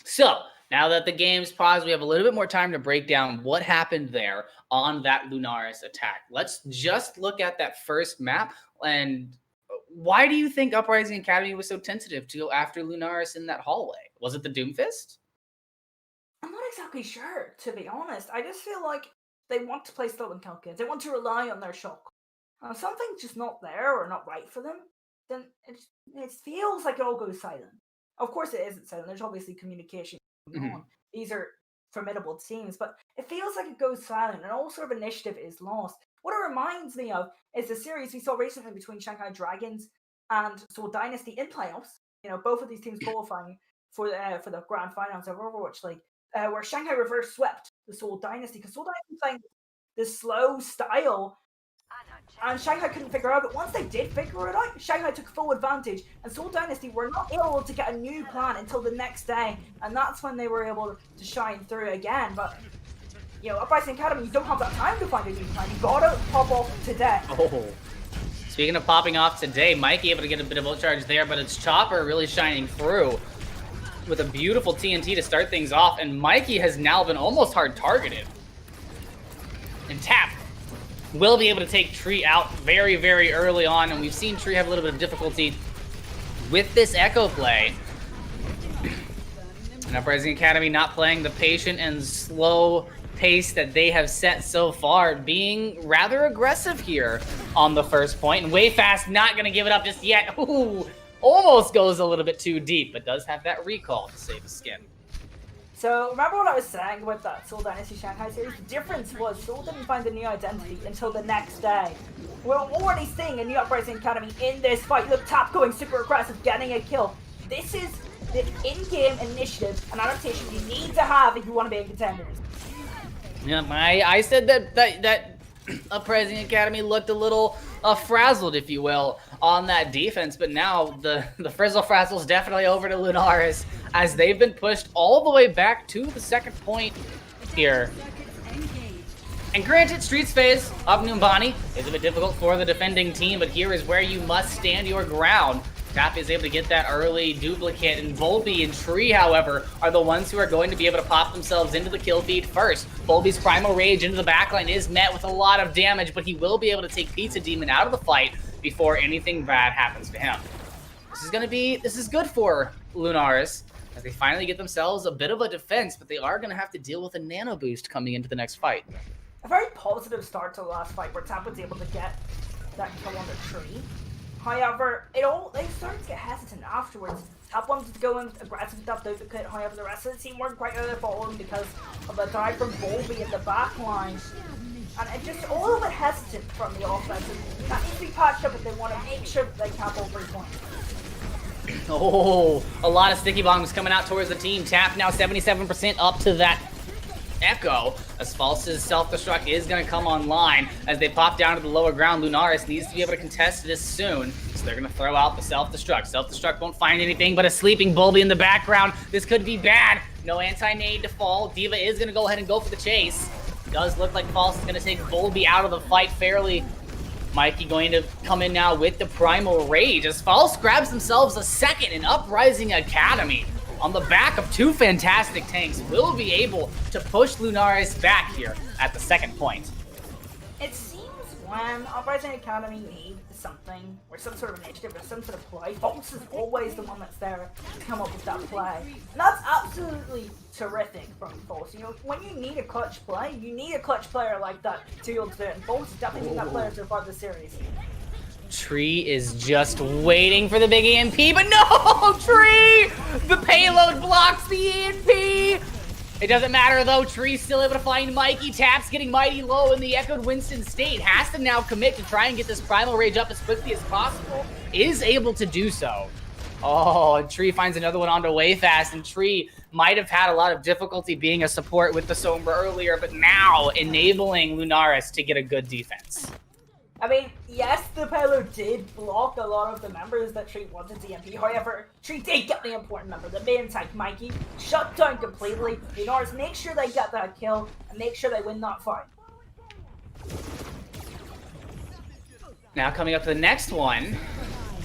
H: So, now that the game's paused, we have a little bit more time to break down what happened there on that Lunaris attack. Let's just look at that first map. And why do you think Uprising Academy was so tentative to go after Lunaris in that hallway? Was it the Doomfist?
I: I'm not exactly sure, to be honest. I just feel like they want to play slow and calculated. They want to rely on their shock. If something's just not there or not right for them, then it feels like it all goes silent. Of course it isn't silent. There's obviously communication going on. These are formidable teams, but it feels like it goes silent and all sort of initiative is lost. What it reminds me of is the series we saw recently between Shanghai Dragons and Seoul Dynasty in playoffs. Both of these teams qualifying for the grand finals of Overwatch League, where Shanghai reverse swept the Seoul Dynasty because Seoul Dynasty playing this slow style. And Shanghai couldn't figure out, but once they did figure it out, Shanghai took full advantage, and Seoul Dynasty were not able to get a new plan until the next day, and that's when they were able to shine through again. But, Uprising Academy, you don't have that time to find a new plan. You gotta pop off today.
H: Oh. Speaking of popping off today, Mikey able to get a bit of ult charge there, but it's Chopper really shining through with a beautiful TNT to start things off, and Mikey has now been almost hard targeted. And Tap will be able to take Tree out very, very early on, and we've seen Tree have a little bit of difficulty with this Echo play. And Uprising Academy not playing the patient and slow pace that they have set so far, being rather aggressive here on the first point. And Way Fast not going to give it up just yet. Ooh, almost goes a little bit too deep, but does have that recall to save his skin.
I: So, remember what I was saying with that Seoul Dynasty Shanghai series? The difference was Seoul didn't find a new identity until the next day. We're already seeing a new Uprising Academy in this fight. Look, Tap going super aggressive, getting a kill. This is the in-game initiative and adaptation you need to have if you want to be in Contenders.
H: Yeah, I said that Uprising Academy looked a little frazzled, if you will, on that defense, but now the Frizzle Frazzle's definitely over to Lunaris as they've been pushed all the way back to the second point here. And granted, Streets phase of Numbani is a bit difficult for the defending team, but here is where you must stand your ground. Tap is able to get that early duplicate, and Volby and Tree, however, are the ones who are going to be able to pop themselves into the kill feed first. Volby's Primal Rage into the backline is met with a lot of damage, but he will be able to take Pizza Demon out of the fight before anything bad happens to him. This is good for Lunaris as they finally get themselves a bit of a defense, but they are going to have to deal with a nano boost coming into the next fight.
I: A very positive start to the last fight where Tap was able to get that kill on the Tree. However, they started to get hesitant afterwards. Tap wanted to go in aggressive with that duplicate, however the rest of the team weren't quite able to follow him because of the dive from Volby in the back line. And it just a little bit hesitant from the offense. That needs to be patched up if they want to make sure that they cap all 3 points.
H: Oh, a lot of sticky bombs coming out towards the team. Tap now 77% up to that Echo, as False's self-destruct is going to come online as they pop down to the lower ground. Lunaris needs to be able to contest this soon, so they're going to throw out the self-destruct. Self-destruct won't find anything but a sleeping Bulby in the background. This could be bad. No anti-nade to fall. D.Va is going to go ahead and go for the chase. It does look like False is going to take Bulby out of the fight fairly. Mikey going to come in now with the Primal Rage as False grabs themselves a second in Uprising Academy. On the back of 2 fantastic tanks, will be able to push Lunaris back here at the second point.
I: It seems when Uprising Academy needs something, or some sort of initiative, or some sort of play, False is always the one that's there to come up with that play. And that's absolutely terrific from False. You know, when you need a clutch play, you need a clutch player like that to be able to do it. And False has definitely been that player so far this series.
H: Tree is just waiting for the big EMP, but no! Tree! The payload blocks the EMP! It doesn't matter though, Tree's still able to find Mikey. Tap's getting mighty low in the echoed Winston state. Has to now commit to try and get this Primal Rage up as quickly as possible. Is able to do so. Oh, and Tree finds another one onto Way Fast, and Tree might have had a lot of difficulty being a support with the Sombra earlier, but now enabling Lunaris to get a good defense.
I: I mean, yes, the payload did block a lot of the members that Tree wanted to EMP. However, Tree did get the important member, the main tank, Mikey, shut down completely. Lunaris make sure they get that kill and make sure they win that fight.
H: Now coming up to the next one,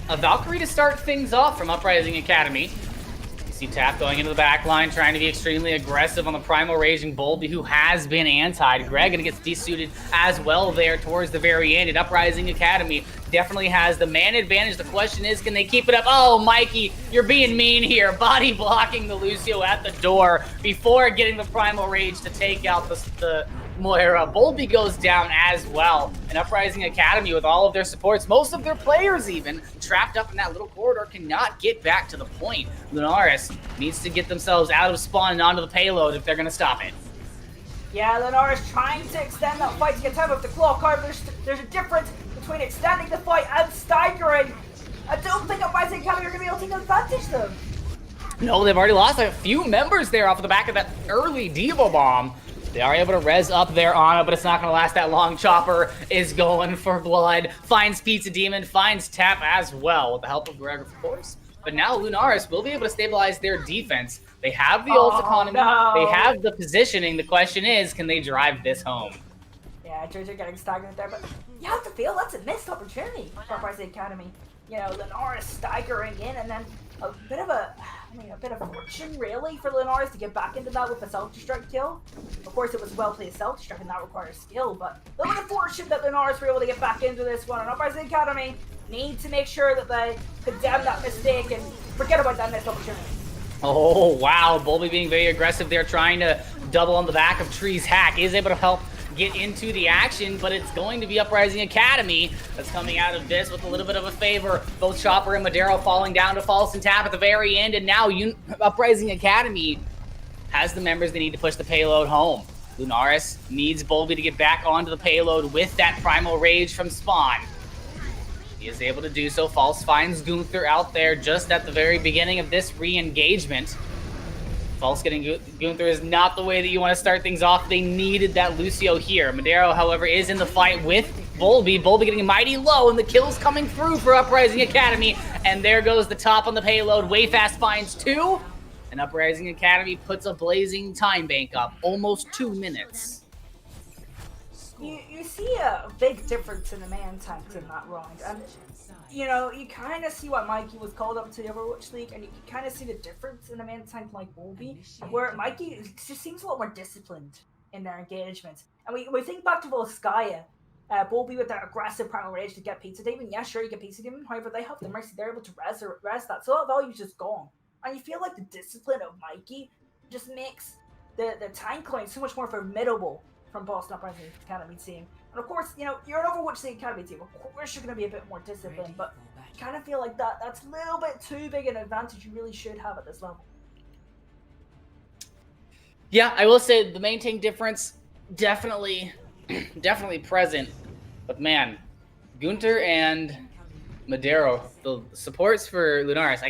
H: a Valkyrie to start things off from Uprising Academy. You see Tap going into the back line, trying to be extremely aggressive on the Primal Raging Bulby, who has been antied. Greg gonna get desuited as well there towards the very end. And Uprising Academy definitely has the man advantage. The question is, can they keep it up? Oh, Mikey, you're being mean here. Body blocking the Lucio at the door before getting the Primal Rage to take out the Moira. Bulby goes down as well. And Uprising Academy, with all of their supports, most of their players even, trapped up in that little corridor, cannot get back to the point. Lunaris needs to get themselves out of spawn and onto the payload if they're going to stop it.
I: Yeah, Lunaris trying to extend that fight to get time of the clock. However, there's a difference between extending the fight and staggering. I don't think Uprising Academy are going to be able to take advantage of them.
H: No, they've already lost a few members there off of the back of that early Devo bomb. They are able to res up their Ana, but it's not going to last that long. Chopper is going for blood. Finds Pizza Demon, finds Tap as well, with the help of Greg, of course. But now Lunaris will be able to stabilize their defense. They have the ult economy.
I: No.
H: They have the positioning. The question is, can they drive this home?
I: Yeah, JJ getting stagnant there, but you have to feel that's a missed opportunity for Uprising Academy. You know, Lunaris staggering in, and then a bit of a fortune really for Lunaris to get back into that with a self-destruct kill. Of course, it was well-played self-destruct and that requires skill, but a little bit of fortune that Lunaris were able to get back into this one. And Uprising Academy need to make sure that they condemn that mistake and forget about that missed opportunity.
H: Oh, wow. Bulby being very aggressive there, trying to double on the back of Tree's hack. Is able to help get into the action, but it's going to be Uprising Academy that's coming out of this with a little bit of a favor. Both Chopper and Madero falling down to false and tap at the very end, and now Uprising Academy has the members they need to push the payload home. Lunaris needs Bulby to get back onto the payload with that Primal Rage from Spawn. He is able to do so. False finds Gunther out there just at the very beginning of this re-engagement. False getting Gunther is not the way that you want to start things off. They needed that Lucio here. Madero, however, is in the fight with Bulby. Bulby getting mighty low, and the kills coming through for Uprising Academy. And there goes the top on the payload. Way Fast finds 2. And Uprising Academy puts a blazing time bank up. Almost 2 minutes.
I: You see a big difference in the man tanks in that round, and you know, you kind of see what Mikey was called up to the Overwatch League, and you can kind of see the difference in a man tank like Bulby, where Mikey just seems a lot more disciplined in their engagements. And we think back to Volskaya, Bulby with that aggressive Primal Rage to get Pizza Demon. Yeah, sure, you get Pizza Demon, however, they have the Mercy, they're able to res that, so that value's just gone. And you feel like the discipline of Mikey just makes the tank line so much more formidable from Boston Uprising Academy team. And of course, you know, you're an Overwatch League Academy team. Of course you're going to be a bit more disciplined, but I kind of feel like that's a little bit too big an advantage you really should have at this level.
H: Yeah, I will say the main tank difference definitely present. But man, Gunther and Madero, the supports for Lunaris,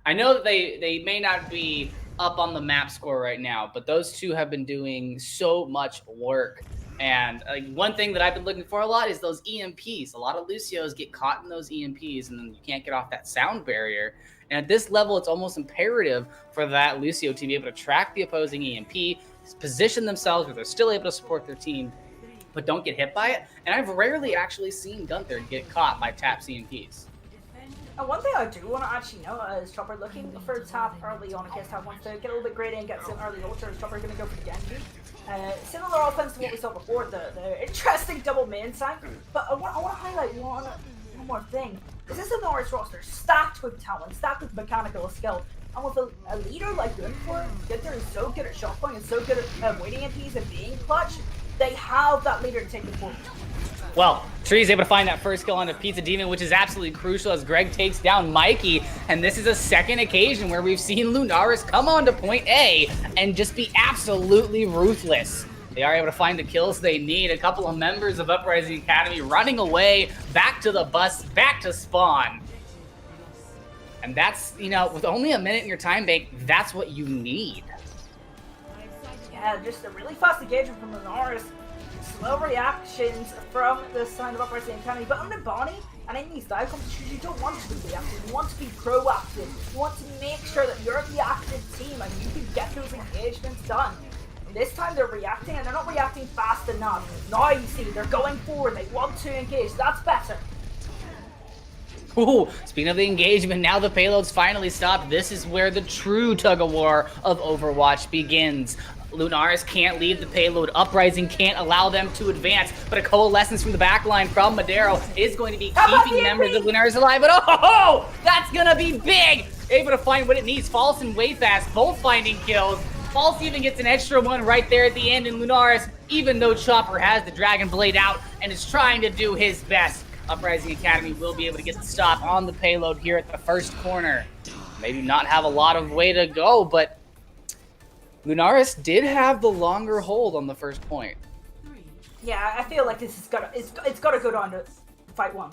H: I know that they may not be up on the map score right now, but those two have been doing so much work. And one thing that I've been looking for a lot is those EMPs. A lot of Lucios get caught in those EMPs, and then you can't get off that sound barrier. And at this level, it's almost imperative for that Lucio to be able to track the opposing EMP, position themselves where they're still able to support their team, but don't get hit by it. And I've rarely actually seen Gunther get caught by taps EMPs.
I: And one thing I do want to actually know is Chopper looking for a tap early on in case Tap wants to get a little bit greedy and get some early ultra. Is Chopper going to go for the Genji? Similar offense to what we saw before, the interesting double main tank. But I want to highlight one more thing. This is a Lunaris roster stacked with talent, stacked with mechanical skill. And with a leader like Gunther is so good at shot playing and so good at waiting MPs and being clutch, they have that leader to take the forward.
H: Well, Tree's able to find that first kill on the Pizza Demon, which is absolutely crucial as Greg takes down Mikey. And this is a second occasion where we've seen Lunaris come on to point A and just be absolutely ruthless. They are able to find the kills they need. A couple of members of Uprising Academy running away, back to the bus, back to spawn. And that's, you know, with only a minute in your time bank, that's what you need.
I: Yeah, just a really fast engagement from Lunaris. Slow reactions from the side of Uprising Academy, but on the Bonnie and in these dive competitions, you don't want to be reactive, you want to be proactive. You want to make sure that you're the active team and you can get those engagements done. And this time they're reacting, and they're not reacting fast enough. Now you see, they're going forward, they want to engage, that's better.
H: Ooh, speaking of the engagement, now the payload's finally stopped. This is where the true tug-of-war of Overwatch begins. Lunaris can't leave the payload. Uprising can't allow them to advance, but a coalescence from the backline from Madero is going to be keeping members of Lunaris alive. But oh, that's gonna be big! Able to find what it needs. False and Way Fast, both finding kills. False even gets an extra one right there at the end, and Lunaris, even though Chopper has the Dragon Blade out and is trying to do his best, Uprising Academy will be able to get the stop on the payload here at the first corner. Maybe not have a lot of way to go, but Lunaris did have the longer hold on the first point.
I: Yeah, I feel like this is it's gotta go down to fight one.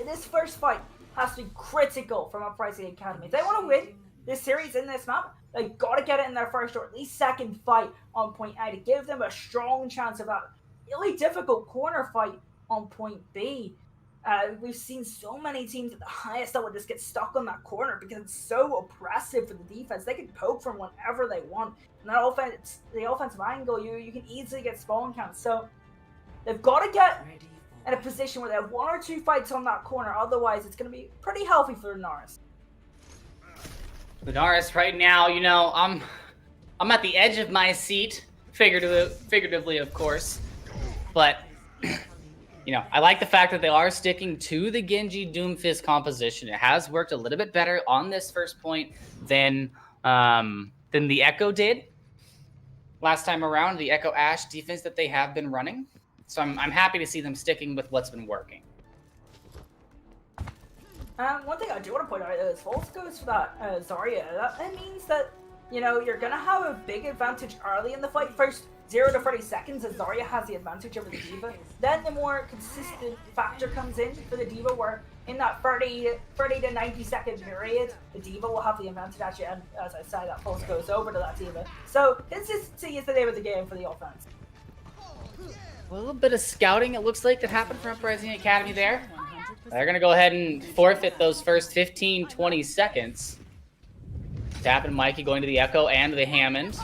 I: This first fight has to be critical from Uprising Academy. If they want to win this series in this map, they gotta get it in their first or at least second fight on point A to give them a strong chance of that really difficult corner fight on point B. We've seen so many teams at the highest level just get stuck on that corner because it's so oppressive for the defense. They can poke from whenever they want. And that the offensive angle, you can easily get spawn counts. So they've got to get in a position where they have one or two fights on that corner. Otherwise, it's going to be pretty healthy for Lunaris.
H: Lunaris right now, you know, I'm at the edge of my seat, figuratively, of course. But, you know, I like the fact that they are sticking to the Genji Doomfist composition. It has worked a little bit better on this first point than the Echo did last time around, the Echo Ashe defense that they have been running. So I'm happy to see them sticking with what's been working.
I: One thing I do want to point out is False goes for that Zarya. That means that, you know, you're going to have a big advantage early in the fight. First 0 to 30 seconds, as Zarya has the advantage over the D.Va. Then the more consistent factor comes in for the D.Va, where in that 30 to 90 second period, the D.Va will have the advantage actually, and as I said, that False goes over to that D.Va. So consistency is the name of the game for the offense.
H: A little bit of scouting, it looks like, that happened for Uprising Academy there. They're going to go ahead and forfeit those first 15, 20 seconds. Tap and Mikey going to the Echo and the Hammond.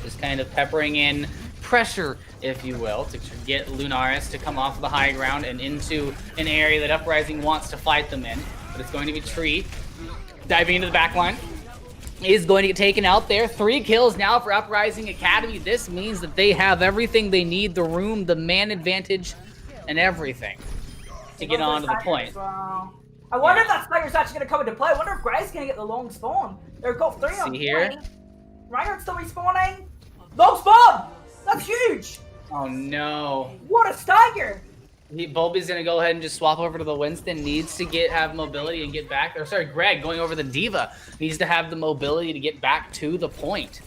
H: Just kind of peppering in pressure, if you will, to get Lunaris to come off the high ground and into an area that Uprising wants to fight them in. But it's going to be Tree diving into the back line. Is going to get taken out there. 3 kills now for Uprising Academy. This means that they have everything they need, the room, the man advantage, and everything to get on to the point.
I: Well. I wonder if that Spider's actually going to come into play. I wonder if Gray's going to get the long spawn. They've got 3 on
H: here.
I: Reinhardt's still respawning. Long spawn! That's huge!
H: Oh no.
I: What a stagger!
H: Bulby's going to go ahead and just swap over to the Winston. Needs to have mobility and get back. Or sorry, Greg going over the D.Va. Needs to have the mobility to get back to the point.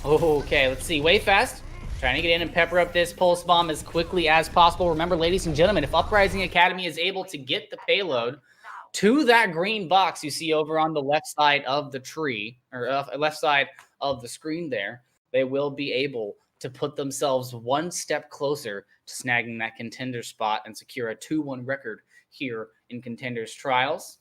H: Okay, let's see. Way fast. Trying to get in and pepper up this pulse bomb as quickly as possible. Remember, ladies and gentlemen, if Uprising Academy is able to get the payload to that green box you see over on the left side of the tree, or left side of the screen there, they will be able to put themselves one step closer to snagging that contender spot and secure a 2-1 record here in Contenders Trials.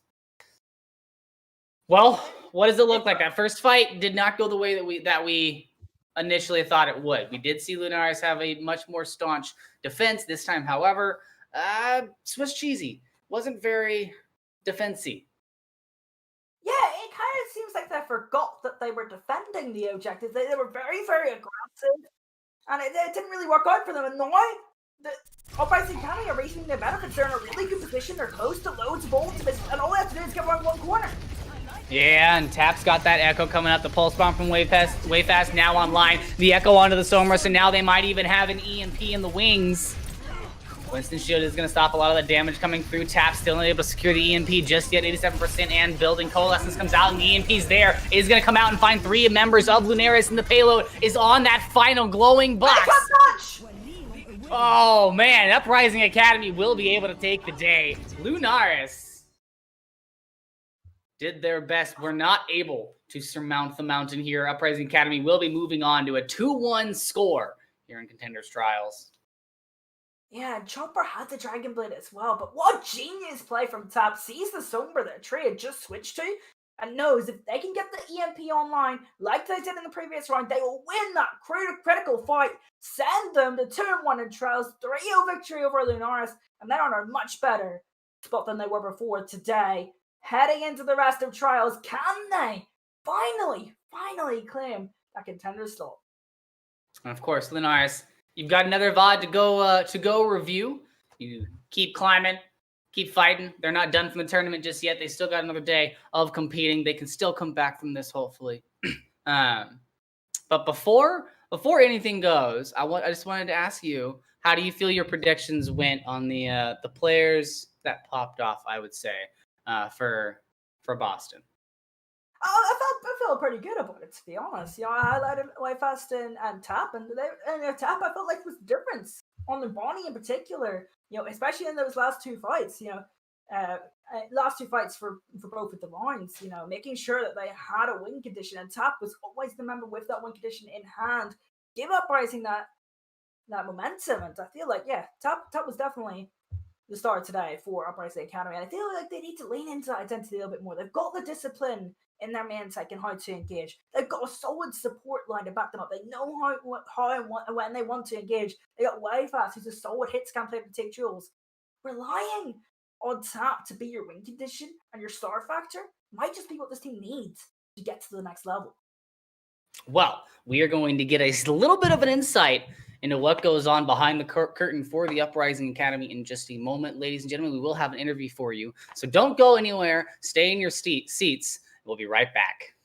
H: Well, what does it look like? That first fight did not go the way that we initially thought it would. We did see Lunaris have a much more staunch defense. This time, however, Swiss cheesy. Wasn't very defensive.
I: Yeah, it kind of seems like they forgot that they were defending the objectives. They were very, very aggressive, and it didn't really work out for them. And now, the Uprising Academy are reaching their benefits. They're in a really good position. They're close to loads of ultimates, and all they have to do is get around one corner.
H: Yeah, and Tap's got that Echo coming up. The pulse bomb from way fast now online. The Echo onto the Somers, and now they might even have an EMP in the wings. Winston Shield is going to stop a lot of the damage coming through. Tap still not able to secure the EMP just yet. 87% and building. Coalescence comes out, and the EMP's there. Is going to come out and find 3 members of Lunaris, and the payload is on that final glowing box. Oh, man. Uprising Academy will be able to take the day. Lunaris did their best. We're not able to surmount the mountain here. Uprising Academy will be moving on to a 2-1 score here in Contenders Trials.
I: Yeah, Chopper had the Dragon Blade as well, but what a genius play from Tap. Sees the Sombra that Trey had just switched to, and knows if they can get the EMP online, like they did in the previous round, they will win that critical fight, send them to 2-1 in Trials, 3-0 victory over Lunaris, and they're on a much better spot than they were before today. Heading into the rest of Trials, can they finally claim that contender slot?
H: And of course, Lunaris, you've got another VOD to go review. You keep climbing, keep fighting. They're not done from the tournament just yet. They still got another day of competing. They can still come back from this, hopefully. But before anything goes, I just wanted to ask you, how do you feel your predictions went on the players that popped off? I would say for Boston.
I: I felt pretty good about it, to be honest. You know, I highlighted Wayfast and Tap, and Tap I felt like was the difference on the Bonnie in particular. You know, especially in those last 2 fights. You know, last 2 fights for both of the lines. You know, making sure that they had a win condition, and Tap was always the member with that win condition in hand. Give Uprising that momentum, and I feel like Tap was definitely the start today for Uprising Academy, and I feel like they need to lean into that identity a little bit more. They've got the discipline in their main tech and how to engage. They've got a solid support line to back them up. They know how and when they want to engage. They got Wayfast, who's a solid hit scan player to take duels. Relying on tap to be your win condition and your star factor might just be what this team needs to get to the next level.
H: Well, we are going to get a little bit of an insight into what goes on behind the curtain for the Uprising Academy in just a moment. Ladies and gentlemen, we will have an interview for you. So don't go anywhere. Stay in your seats. We'll be right back.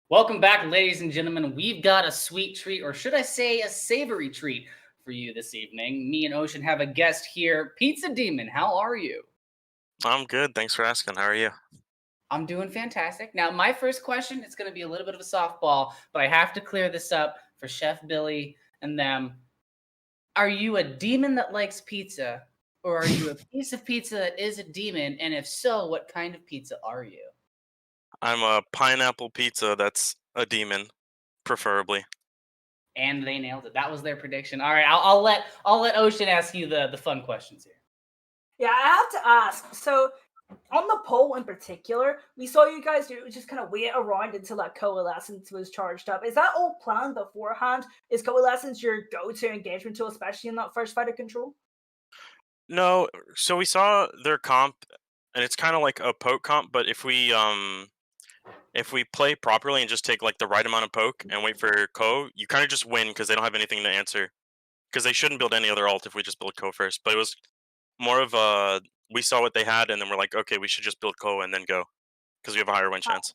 H: Welcome back, ladies and gentlemen. We've got a sweet treat, or should I say a savory treat for you this evening. Me and Ocean have a guest here. Pizza Demon, how are you?
K: I'm good. Thanks for asking. How are you?
H: I'm doing fantastic. Now, my first question, it's going to be a little bit of a softball, but I have to clear this up for Chef Billy and them. Are you a demon that likes pizza, or are you a piece of pizza that is a demon? And if so, what kind of pizza are you?
K: I'm a pineapple pizza that's a demon, preferably.
H: And they nailed it. That was their prediction. All right, I'll let Ocean ask you the fun questions here.
I: Yeah, I have to ask. So, on the poll in particular, we saw you guys just kind of wait around until that Coalescence was charged up. Is that all planned beforehand? Is Coalescence your go-to engagement tool, especially in that first fight of Control?
K: No, so we saw their comp, and it's kind of like a poke comp, but if we play properly and just take like the right amount of poke and wait for Co, you kind of just win because they don't have anything to answer. Because they shouldn't build any other ult if we just build Co first. But it was more of a we saw what they had and then we're like, okay, we should just build Co and then go because we have a higher win chance.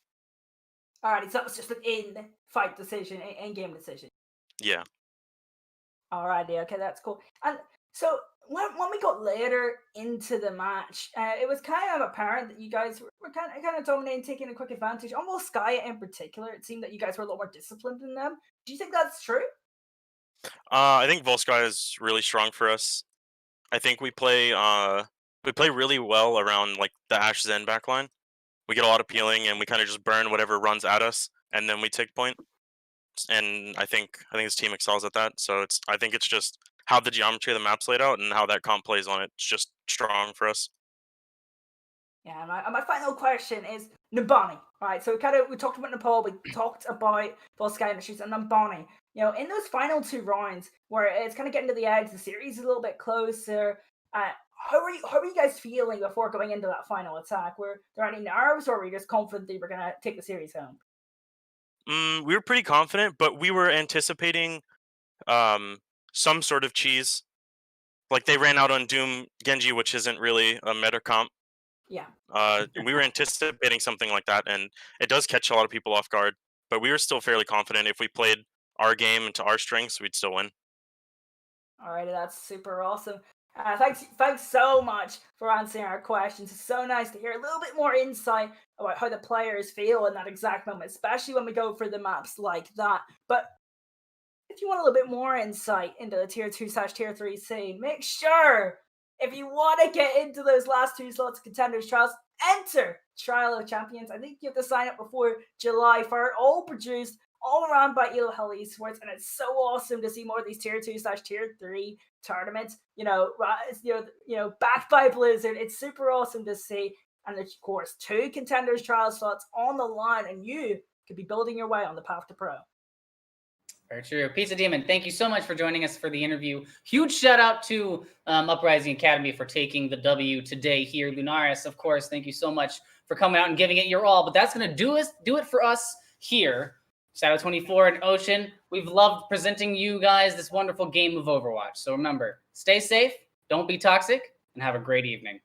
I: Alrighty, so that was just an in-fight decision, in-game decision.
K: Yeah.
I: Alrighty, okay, that's cool. And so when we got later into the match, it was kind of apparent that you guys were kind of dominating, taking a quick advantage. On Volskaya in particular, it seemed that you guys were a lot more disciplined than them. Do you think that's true?
K: I think Volskaya is really strong for us. I think we play really well around like the Ashe Zen backline. We get a lot of peeling and we kind of just burn whatever runs at us and then we take point. And I think this team excels at that. So I think it's just how the geometry of the map's laid out and how that comp plays on it. It's just strong for us.
I: Yeah, and my final question is Nabani. Right, so we talked about Nepal, we talked about Volskaya issues and Nabani. You know, in those final 2 rounds where it's kind of getting to the edge, the series is a little bit closer. How are you guys feeling before going into that final attack? Were there any nerves, or were you just confident that you were gonna take the series home?
K: We were pretty confident, but we were anticipating some sort of cheese. Like they ran out on Doom Genji, which isn't really a meta comp.
I: Yeah.
K: We were anticipating something like that, and it does catch a lot of people off guard. But we were still fairly confident if we played our game into our strengths, we'd still win.
I: Alrighty, that's super awesome. Thanks so much for answering our questions. It's so nice to hear a little bit more insight about how the players feel in that exact moment, especially when we go for the maps like that. But if you want a little bit more insight into the Tier 2/Tier 3 scene, make sure, if you want to get into those last 2 slots of Contenders Trials, enter Trial of Champions. I think you have to sign up before July 3rd, all produced, all around by Elo Hell Esports, and it's so awesome to see more of these Tier 2/Tier 3 tournaments, backed by Blizzard. It's super awesome to see. And of course, 2 Contenders Trial slots on the line, and you could be building your way on the path to pro.
H: Very true. Pizza Demon, thank you so much for joining us for the interview. Huge shout out to Uprising Academy for taking the W today here. Lunaris, of course, thank you so much for coming out and giving it your all. But that's going to do it for us here. Shadow24 and Ocean, we've loved presenting you guys this wonderful game of Overwatch. So remember, stay safe, don't be toxic, and have a great evening.